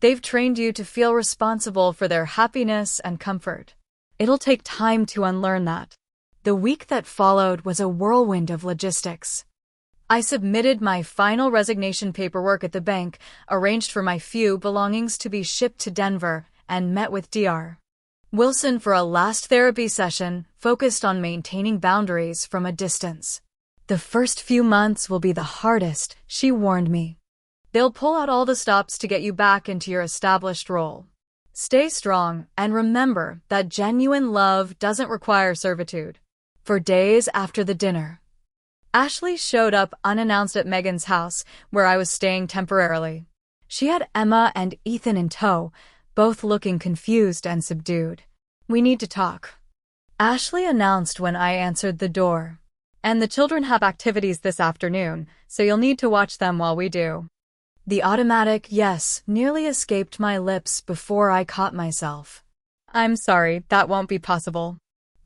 They've trained you to feel responsible for their happiness and comfort. It'll take time to unlearn that. The week that followed was a whirlwind of logistics. I submitted my final resignation paperwork at the bank, arranged for my few belongings to be shipped to Denver, and met with Dr. Wilson for a last therapy session focused on maintaining boundaries from a distance. The first few months will be the hardest, she warned me. They'll pull out all the stops to get you back into your established role. Stay strong and remember that genuine love doesn't require servitude. For days after the dinner, Ashley showed up unannounced at Megan's house, where I was staying temporarily. She had Emma and Ethan in tow, both looking confused and subdued. We need to talk, Ashley announced when I answered the door. And the children have activities this afternoon, so you'll need to watch them while we do. The automatic yes nearly escaped my lips before I caught myself. I'm sorry, that won't be possible.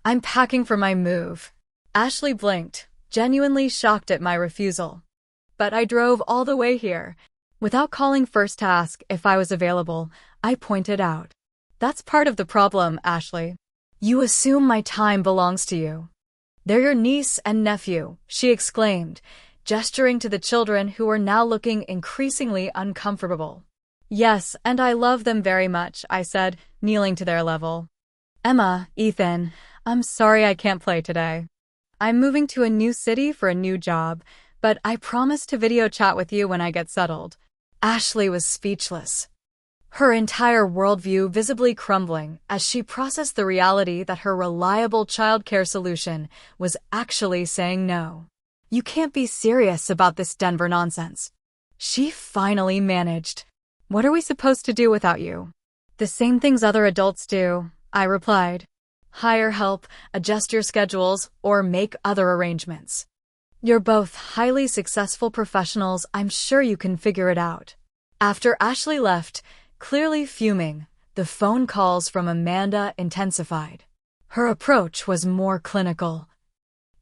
I'm packing for my move. Ashley blinked, genuinely shocked at my refusal. But I drove all the way here. Without calling first to ask if I was available, I pointed out. That's part of the problem, Ashley. You assume my time belongs to you. They're your niece and nephew, she exclaimed, gesturing to the children who were now looking increasingly uncomfortable. Yes, and I love them very much, I said, kneeling to their level. Emma, Ethan, I'm sorry I can't play today. I'm moving to a new city for a new job, but I promise to video chat with you when I get settled. Ashley was speechless, her entire worldview visibly crumbling as she processed the reality that her reliable childcare solution was actually saying no. You can't be serious about this Denver nonsense. She finally managed. What are we supposed to do without you? The same things other adults do, I replied. Hire help, adjust your schedules, or make other arrangements. You're both highly successful professionals. I'm sure you can figure it out. After Ashley left, clearly fuming, the phone calls from Amanda intensified. Her approach was more clinical,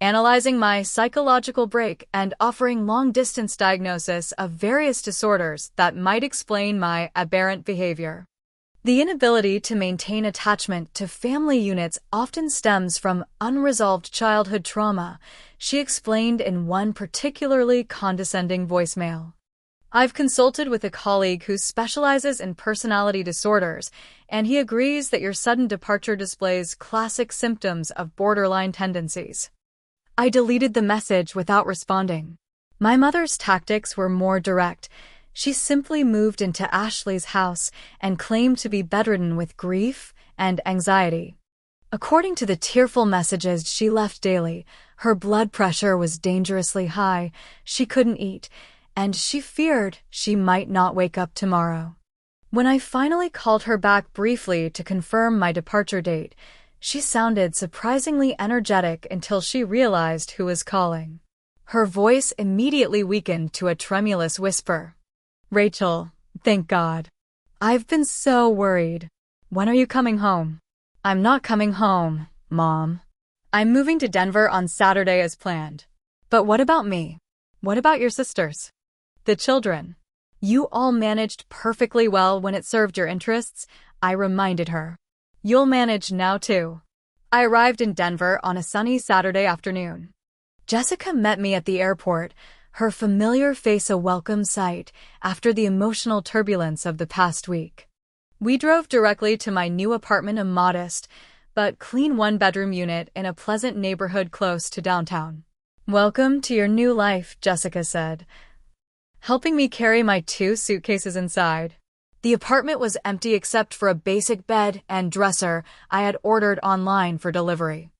analyzing my psychological break and offering long-distance diagnosis of various disorders that might explain my aberrant behavior. The inability to maintain attachment to family units often stems from unresolved childhood trauma, she explained in one particularly condescending voicemail. I've consulted with a colleague who specializes in personality disorders, and he agrees that your sudden departure displays classic symptoms of borderline tendencies. I deleted the message without responding. My mother's tactics were more direct. She simply moved into Ashley's house and claimed to be bedridden with grief and anxiety. According to the tearful messages she left daily, her blood pressure was dangerously high, she couldn't eat, and she feared she might not wake up tomorrow. When I finally called her back briefly to confirm my departure date, she sounded surprisingly energetic until she realized who was calling. Her voice immediately weakened to a tremulous whisper. Rachel, thank God. I've been so worried. When are you coming home? I'm not coming home, Mom. I'm moving to Denver on Saturday as planned. But what about me? What about your sisters? The children? You all managed perfectly well when it served your interests, I reminded her. You'll manage now too. I arrived in Denver on a sunny Saturday afternoon. Jessica met me at the airport, her familiar face a welcome sight after the emotional turbulence of the past week. We drove directly to my new apartment, a modest but clean one-bedroom unit in a pleasant neighborhood close to downtown. Welcome to your new life, Jessica said, helping me carry my 2 suitcases inside. The apartment was empty except for a basic bed and dresser I had ordered online for delivery.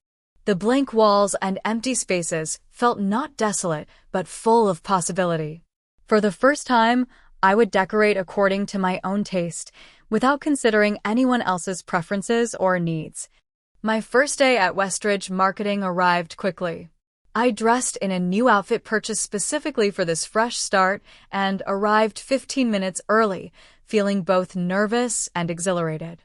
The blank walls and empty spaces felt not desolate, but full of possibility. For the first time, I would decorate according to my own taste, without considering anyone else's preferences or needs. My first day at Westridge Marketing arrived quickly. I dressed in a new outfit purchased specifically for this fresh start and arrived 15 minutes early, feeling both nervous and exhilarated.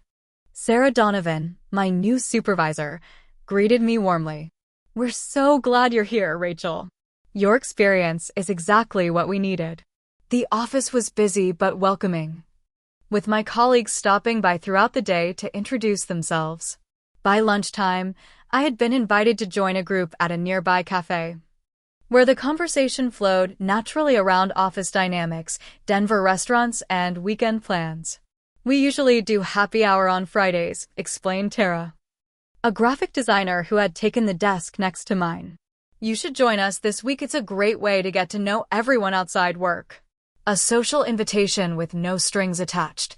Sarah Donovan, my new supervisor, greeted me warmly. "We're so glad you're here, Rachel. Your experience is exactly what we needed." The office was busy but welcoming, with my colleagues stopping by throughout the day to introduce themselves. By lunchtime, I had been invited to join a group at a nearby cafe, where the conversation flowed naturally around office dynamics, Denver restaurants, and weekend plans. "We usually do happy hour on Fridays," explained Tara, a graphic designer who had taken the desk next to mine. "You should join us this week. It's a great way to get to know everyone outside work." A social invitation with no strings attached.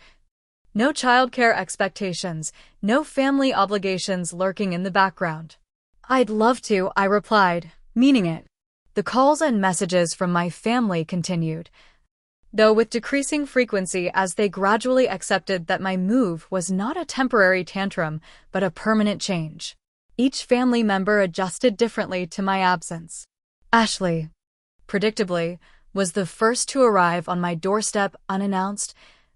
No childcare expectations, no family obligations lurking in the background. "I'd love to," I replied, meaning it. The calls and messages from my family continued, though with decreasing frequency as they gradually accepted that my move was not a temporary tantrum, but a permanent change. Each family member adjusted differently to my absence. Ashley, predictably, was the first to arrive on my doorstep unannounced,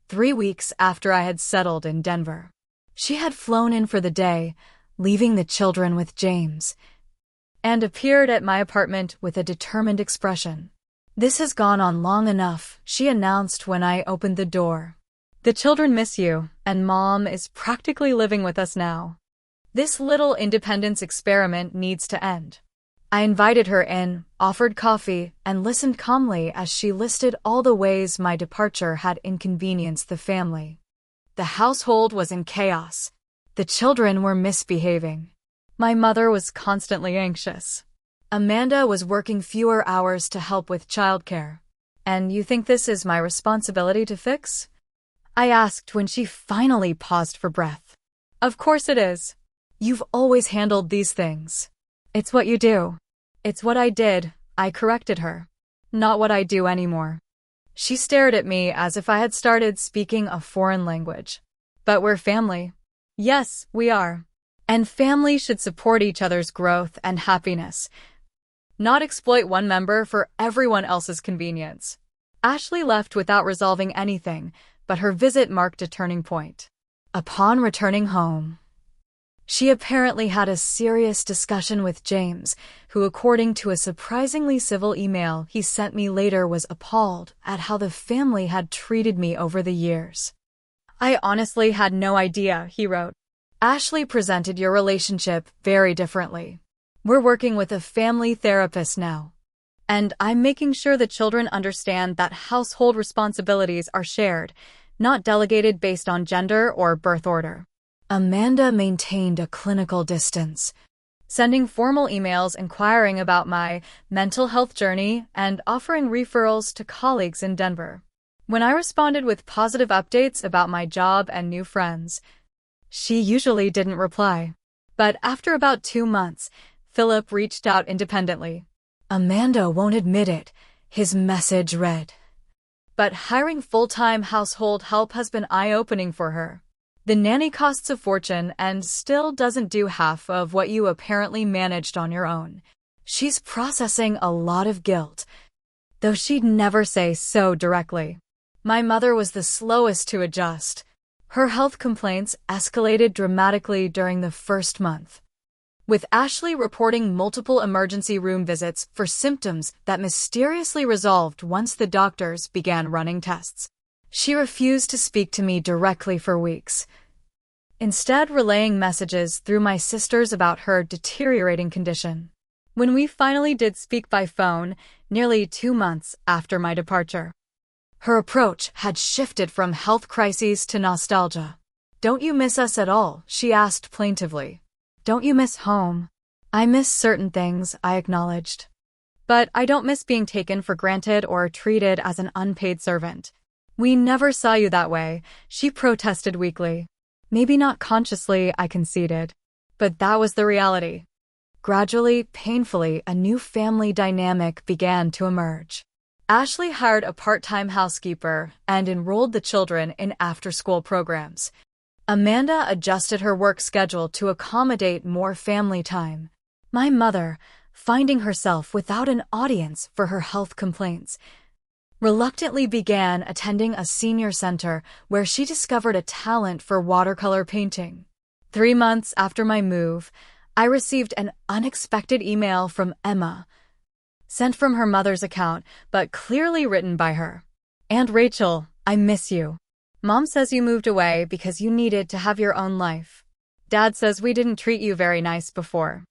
3 weeks after I had settled in Denver. She had flown in for the day, leaving the children with James, and appeared at my apartment with a determined expression. "This has gone on long enough," she announced when I opened the door. "The children miss you, and Mom is practically living with us now. This little independence experiment needs to end." I invited her in, offered coffee, and listened calmly as she listed all the ways my departure had inconvenienced the family. The household was in chaos. The children were misbehaving. My mother was constantly anxious. Amanda was working fewer hours to help with childcare. "And you think this is my responsibility to fix?" I asked when she finally paused for breath. "Of course it is. You've always handled these things. It's what you do." "It's what I did," I corrected her. "Not what I do anymore." She stared at me as if I had started speaking a foreign language. "But we're family." "Yes, we are. And family should support each other's growth and happiness, not exploit one member for everyone else's convenience." Ashley left without resolving anything, but her visit marked a turning point. Upon returning home, she apparently had a serious discussion with James, who, according to a surprisingly civil email he sent me later, was appalled at how the family had treated me over the years. "I honestly had no idea," he wrote. "Ashley presented your relationship very differently. We're working with a family therapist now, and I'm making sure the children understand that household responsibilities are shared, not delegated based on gender or birth order." Amanda maintained a clinical distance, sending formal emails inquiring about my mental health journey and offering referrals to colleagues in Denver. When I responded with positive updates about my job and new friends, she usually didn't reply. But after about 2 months, Philip reached out independently. "Amanda won't admit it," his message read, "but hiring full-time household help has been eye-opening for her. The nanny costs a fortune and still doesn't do half of what you apparently managed on your own. She's processing a lot of guilt, though she'd never say so directly." My mother was the slowest to adjust. Her health complaints escalated dramatically during the first month, with Ashley reporting multiple emergency room visits for symptoms that mysteriously resolved once the doctors began running tests. She refused to speak to me directly for weeks, instead relaying messages through my sisters about her deteriorating condition. When we finally did speak by phone, nearly 2 months after my departure, her approach had shifted from health crises to nostalgia. "Don't you miss us at all?" she asked plaintively. "Don't you miss home?" "I miss certain things," I acknowledged. "But I don't miss being taken for granted or treated as an unpaid servant." "We never saw you that way," she protested weakly. "Maybe not consciously," I conceded. But that was the reality. Gradually, painfully, a new family dynamic began to emerge. Ashley hired a part-time housekeeper and enrolled the children in after-school programs. Amanda adjusted her work schedule to accommodate more family time. My mother, finding herself without an audience for her health complaints, reluctantly began attending a senior center where she discovered a talent for watercolor painting. 3 months after my move, I received an unexpected email from Emma, sent from her mother's account, but clearly written by her. "Aunt Rachel, I miss you. Mom says you moved away because you needed to have your own life. Dad says we didn't treat you very nice before.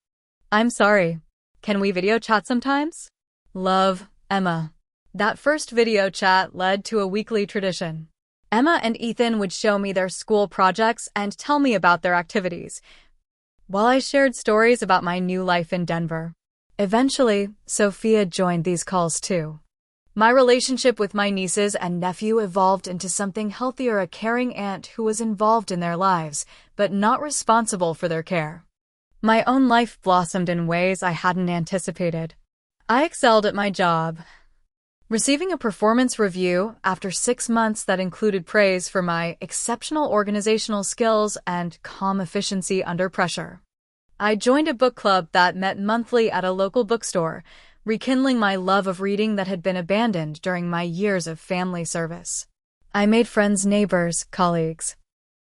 I'm sorry. Can we video chat sometimes? Love, Emma." That first video chat led to a weekly tradition. Emma and Ethan would show me their school projects and tell me about their activities, while I shared stories about my new life in Denver. Eventually, Sophia joined these calls too. My relationship with my nieces and nephew evolved into something healthier, a caring aunt who was involved in their lives, but not responsible for their care. My own life blossomed in ways I hadn't anticipated. I excelled at my job, receiving a performance review after 6 months that included praise for my exceptional organizational skills and calm efficiency under pressure. I joined a book club that met monthly at a local bookstore, rekindling my love of reading that had been abandoned during my years of family service. I made friends, neighbors, colleagues,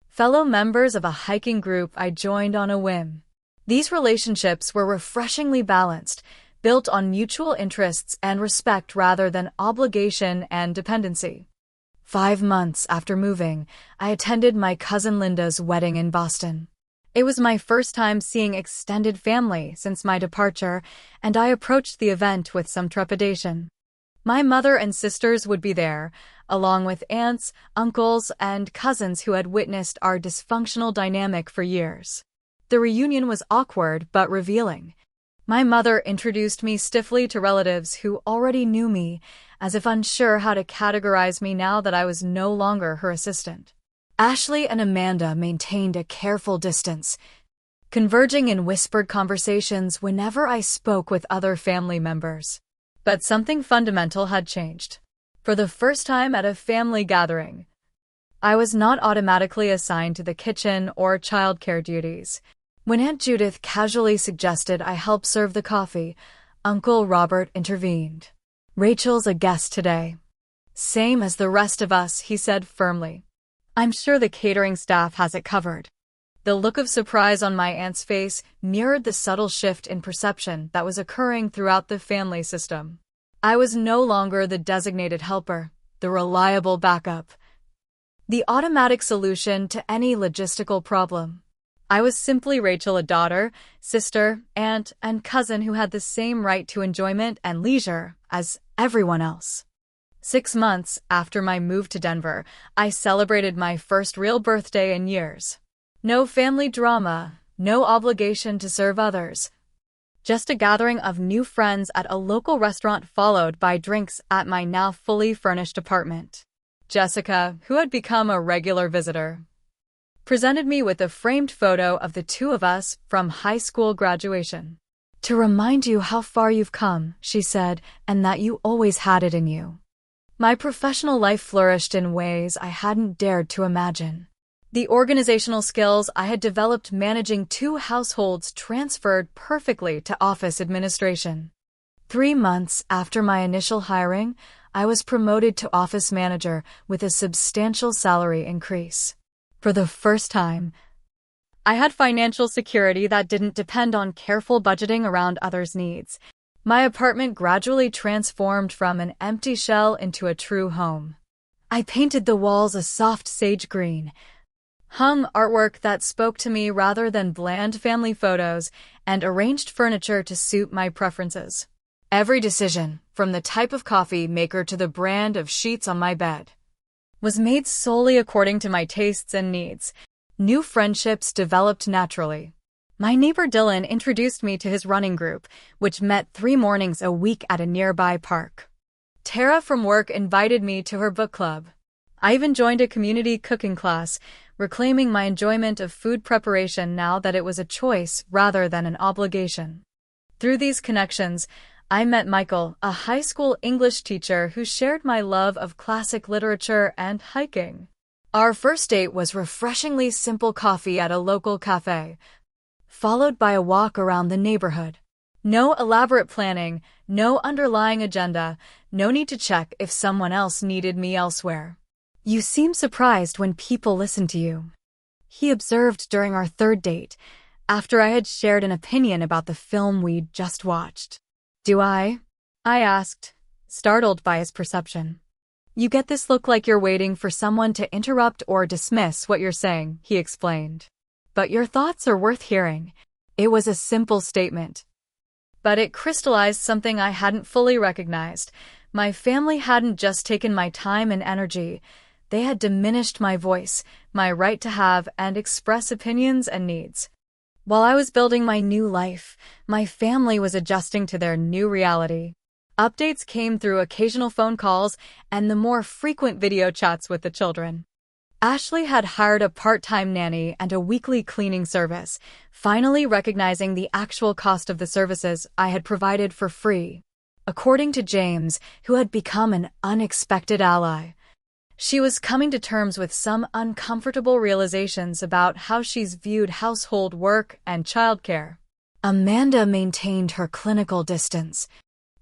fellow members of a hiking group I joined on a whim. These relationships were refreshingly balanced, built on mutual interests and respect rather than obligation and dependency. 5 months after moving, I attended my cousin Linda's wedding in Boston. It was my first time seeing extended family since my departure, and I approached the event with some trepidation. My mother and sisters would be there, along with aunts, uncles, and cousins who had witnessed our dysfunctional dynamic for years. The reunion was awkward but revealing. My mother introduced me stiffly to relatives who already knew me, as if unsure how to categorize me now that I was no longer her assistant. Ashley and Amanda maintained a careful distance, converging in whispered conversations whenever I spoke with other family members. But something fundamental had changed. For the first time at a family gathering, I was not automatically assigned to the kitchen or childcare duties. When Aunt Judith casually suggested I help serve the coffee, Uncle Robert intervened. "Rachel's a guest today. Same as the rest of us," he said firmly. "I'm sure the catering staff has it covered." The look of surprise on my aunt's face mirrored the subtle shift in perception that was occurring throughout the family system. I was no longer the designated helper, the reliable backup, the automatic solution to any logistical problem. I was simply Rachel, a daughter, sister, aunt, and cousin who had the same right to enjoyment and leisure as everyone else. 6 months after my move to Denver, I celebrated my first real birthday in years. No family drama, no obligation to serve others. Just a gathering of new friends at a local restaurant followed by drinks at my now fully furnished apartment. Jessica, who had become a regular visitor, presented me with a framed photo of the two of us from high school graduation. "To remind you how far you've come," she said, "and that you always had it in you." My professional life flourished in ways I hadn't dared to imagine. The organizational skills I had developed managing 2 households transferred perfectly to office administration. 3 months after my initial hiring, I was promoted to office manager with a substantial salary increase. For the first time, I had financial security that didn't depend on careful budgeting around others' needs. My apartment gradually transformed from an empty shell into a true home. I painted the walls a soft sage green, hung artwork that spoke to me rather than bland family photos, and arranged furniture to suit my preferences. Every decision, from the type of coffee maker to the brand of sheets on my bed, was made solely according to my tastes and needs. New friendships developed naturally. My neighbor Dylan introduced me to his running group, which met 3 mornings a week at a nearby park. Tara from work invited me to her book club. I even joined a community cooking class, reclaiming my enjoyment of food preparation now that it was a choice rather than an obligation. Through these connections, I met Michael, a high school English teacher who shared my love of classic literature and hiking. Our first date was refreshingly simple coffee at a local cafe, followed by a walk around the neighborhood. No elaborate planning, no underlying agenda, no need to check if someone else needed me elsewhere. "You seem surprised when people listen to you," he observed during our third date, after I had shared an opinion about the film we'd just watched. "Do I?" I asked, startled by his perception. "You get this look like you're waiting for someone to interrupt or dismiss what you're saying," he explained. "But your thoughts are worth hearing." It was a simple statement, but it crystallized something I hadn't fully recognized. My family hadn't just taken my time and energy, they had diminished my voice, my right to have and express opinions and needs. While I was building my new life, my family was adjusting to their new reality. Updates came through occasional phone calls and the more frequent video chats with the children. Ashley had hired a part-time nanny and a weekly cleaning service, finally recognizing the actual cost of the services I had provided for free. According to James, who had become an unexpected ally, she was coming to terms with some uncomfortable realizations about how she's viewed household work and childcare. Amanda maintained her clinical distance,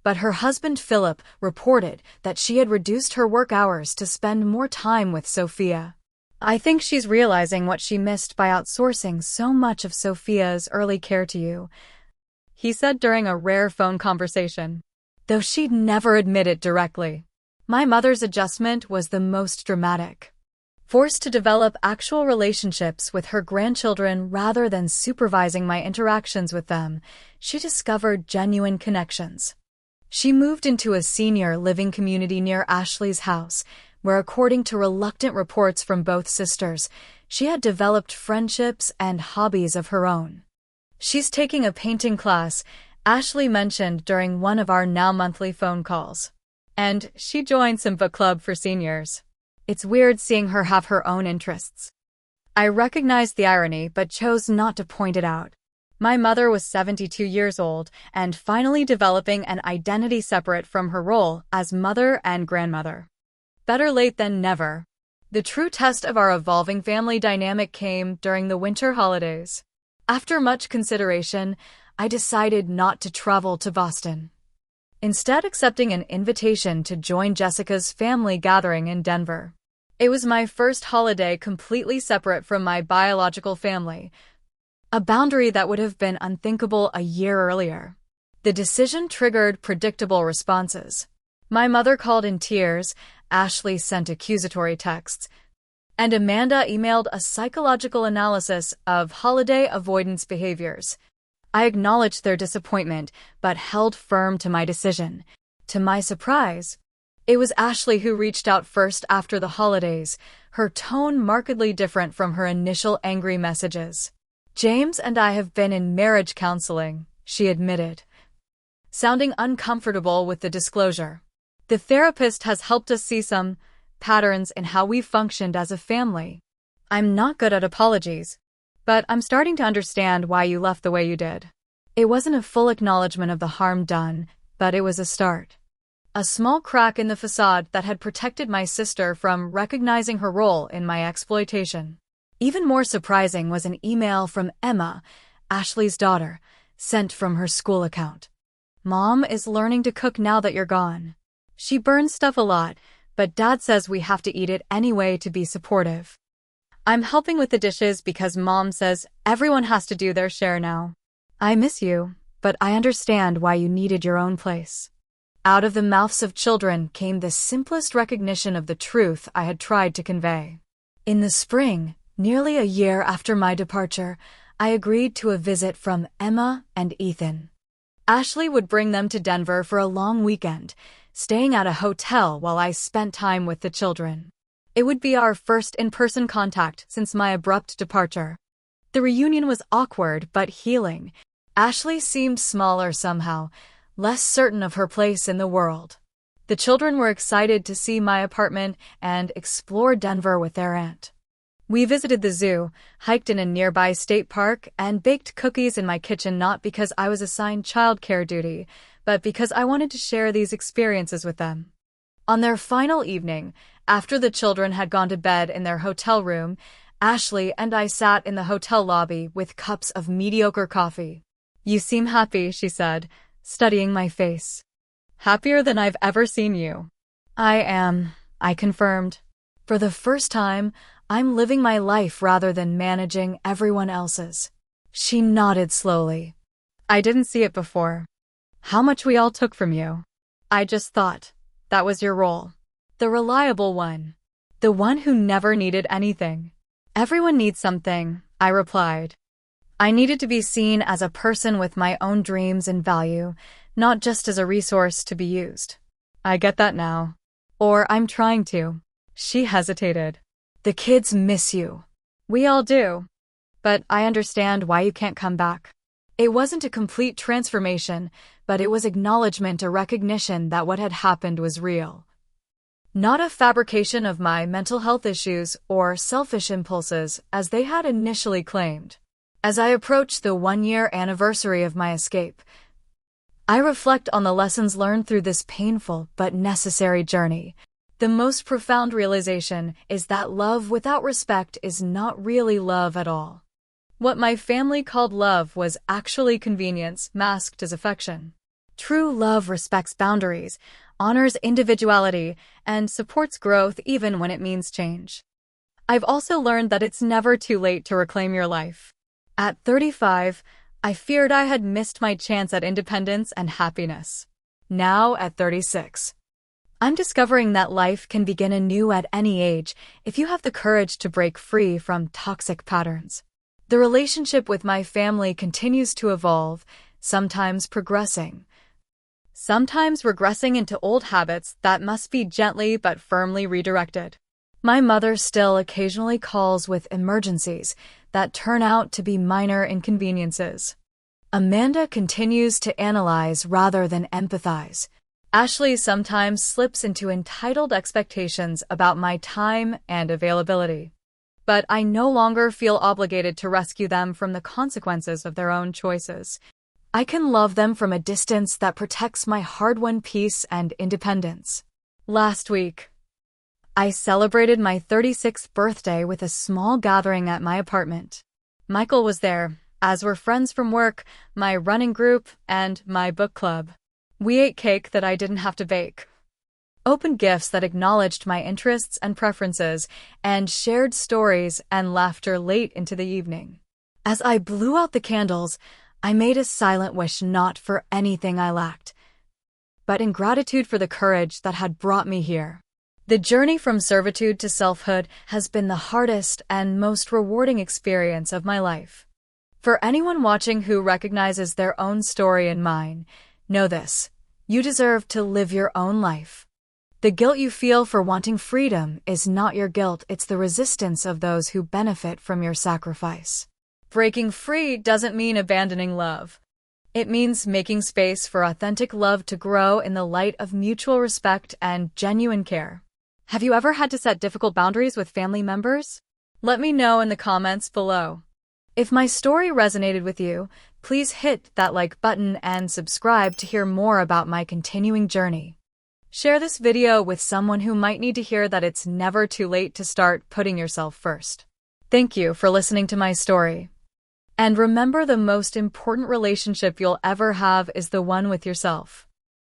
but her husband Philip reported that she had reduced her work hours to spend more time with Sophia. "I think she's realizing what she missed by outsourcing so much of Sophia's early care to you," he said during a rare phone conversation, though she'd never admit it directly. My mother's adjustment was the most dramatic. Forced to develop actual relationships with her grandchildren rather than supervising my interactions with them, she discovered genuine connections. She moved into a senior living community near Ashley's house, where, according to reluctant reports from both sisters, she had developed friendships and hobbies of her own. "She's taking a painting class," Ashley mentioned during one of our now monthly phone calls. "And she joined some book club for seniors. It's weird seeing her have her own interests." I recognized the irony but chose not to point it out. My mother was 72 years old and finally developing an identity separate from her role as mother and grandmother. Better late than never. The true test of our evolving family dynamic came during the winter holidays. After much consideration, I decided not to travel to Boston, instead accepting an invitation to join Jessica's family gathering in Denver. It was my first holiday completely separate from my biological family, a boundary that would have been unthinkable a year earlier. The decision triggered predictable responses. My mother called in tears, Ashley sent accusatory texts, and Amanda emailed a psychological analysis of holiday avoidance behaviors. I acknowledged their disappointment, but held firm to my decision. To my surprise, it was Ashley who reached out first after the holidays, her tone markedly different from her initial angry messages. "James and I have been in marriage counseling," she admitted, sounding uncomfortable with the disclosure. "The therapist has helped us see some patterns in how we functioned as a family. I'm not good at apologies, but I'm starting to understand why you left the way you did." It wasn't a full acknowledgement of the harm done, but it was a start. A small crack in the facade that had protected my sister from recognizing her role in my exploitation. Even more surprising was an email from Emma, Ashley's daughter, sent from her school account. "Mom is learning to cook now that you're gone. She burns stuff a lot, but Dad says we have to eat it anyway to be supportive. I'm helping with the dishes because Mom says everyone has to do their share now. I miss you, but I understand why you needed your own place." Out of the mouths of children came the simplest recognition of the truth I had tried to convey. In the spring, nearly a year after my departure, I agreed to a visit from Emma and Ethan. Ashley would bring them to Denver for a long weekend, staying at a hotel while I spent time with the children. It would be our first in-person contact since my abrupt departure. The reunion was awkward but healing. Ashley seemed smaller somehow, less certain of her place in the world. The children were excited to see my apartment and explore Denver with their aunt. We visited the zoo, hiked in a nearby state park, and baked cookies in my kitchen not because I was assigned childcare duty, but because I wanted to share these experiences with them. On their final evening, after the children had gone to bed in their hotel room, Ashley and I sat in the hotel lobby with cups of mediocre coffee. "You seem happy," she said, studying my face. "Happier than I've ever seen you." "I am," I confirmed. "For the first time, I'm living my life rather than managing everyone else's." She nodded slowly. "I didn't see it before. How much we all took from you. I just thought that was your role. The reliable one. The one who never needed anything." "Everyone needs something," I replied. I needed to be seen as a person with my own dreams and value, not just as a resource to be used. "I get that now. Or I'm trying to." She hesitated. "The kids miss you." "We all do. But I understand why you can't come back." It wasn't a complete transformation, but it was acknowledgement, a recognition that what had happened was real. Not a fabrication of my mental health issues or selfish impulses, as they had initially claimed. As I approach the 1-year anniversary of my escape, I reflect on the lessons learned through this painful but necessary journey. The most profound realization is that love without respect is not really love at all. What my family called love was actually convenience masked as affection. True love respects boundaries, honors individuality, and supports growth even when it means change. I've also learned that it's never too late to reclaim your life. At 35, I feared I had missed my chance at independence and happiness. Now, at 36, I'm discovering that life can begin anew at any age if you have the courage to break free from toxic patterns. The relationship with my family continues to evolve, sometimes progressing, sometimes regressing into old habits that must be gently but firmly redirected. My mother still occasionally calls with emergencies that turn out to be minor inconveniences. Amanda continues to analyze rather than empathize. Ashley sometimes slips into entitled expectations about my time and availability. But I no longer feel obligated to rescue them from the consequences of their own choices. I can love them from a distance that protects my hard-won peace and independence. Last week, I celebrated my 36th birthday with a small gathering at my apartment. Michael was there, as were friends from work, my running group, and my book club. We ate cake that I didn't have to bake, opened gifts that acknowledged my interests and preferences, and shared stories and laughter late into the evening. As I blew out the candles, I made a silent wish not for anything I lacked, but in gratitude for the courage that had brought me here. The journey from servitude to selfhood has been the hardest and most rewarding experience of my life. For anyone watching who recognizes their own story in mine, know this: you deserve to live your own life. The guilt you feel for wanting freedom is not your guilt, it's the resistance of those who benefit from your sacrifice. Breaking free doesn't mean abandoning love. It means making space for authentic love to grow in the light of mutual respect and genuine care. Have you ever had to set difficult boundaries with family members? Let me know in the comments below. If my story resonated with you, please hit that like button and subscribe to hear more about my continuing journey. Share this video with someone who might need to hear that it's never too late to start putting yourself first. Thank you for listening to my story. And remember, the most important relationship you'll ever have is the one with yourself.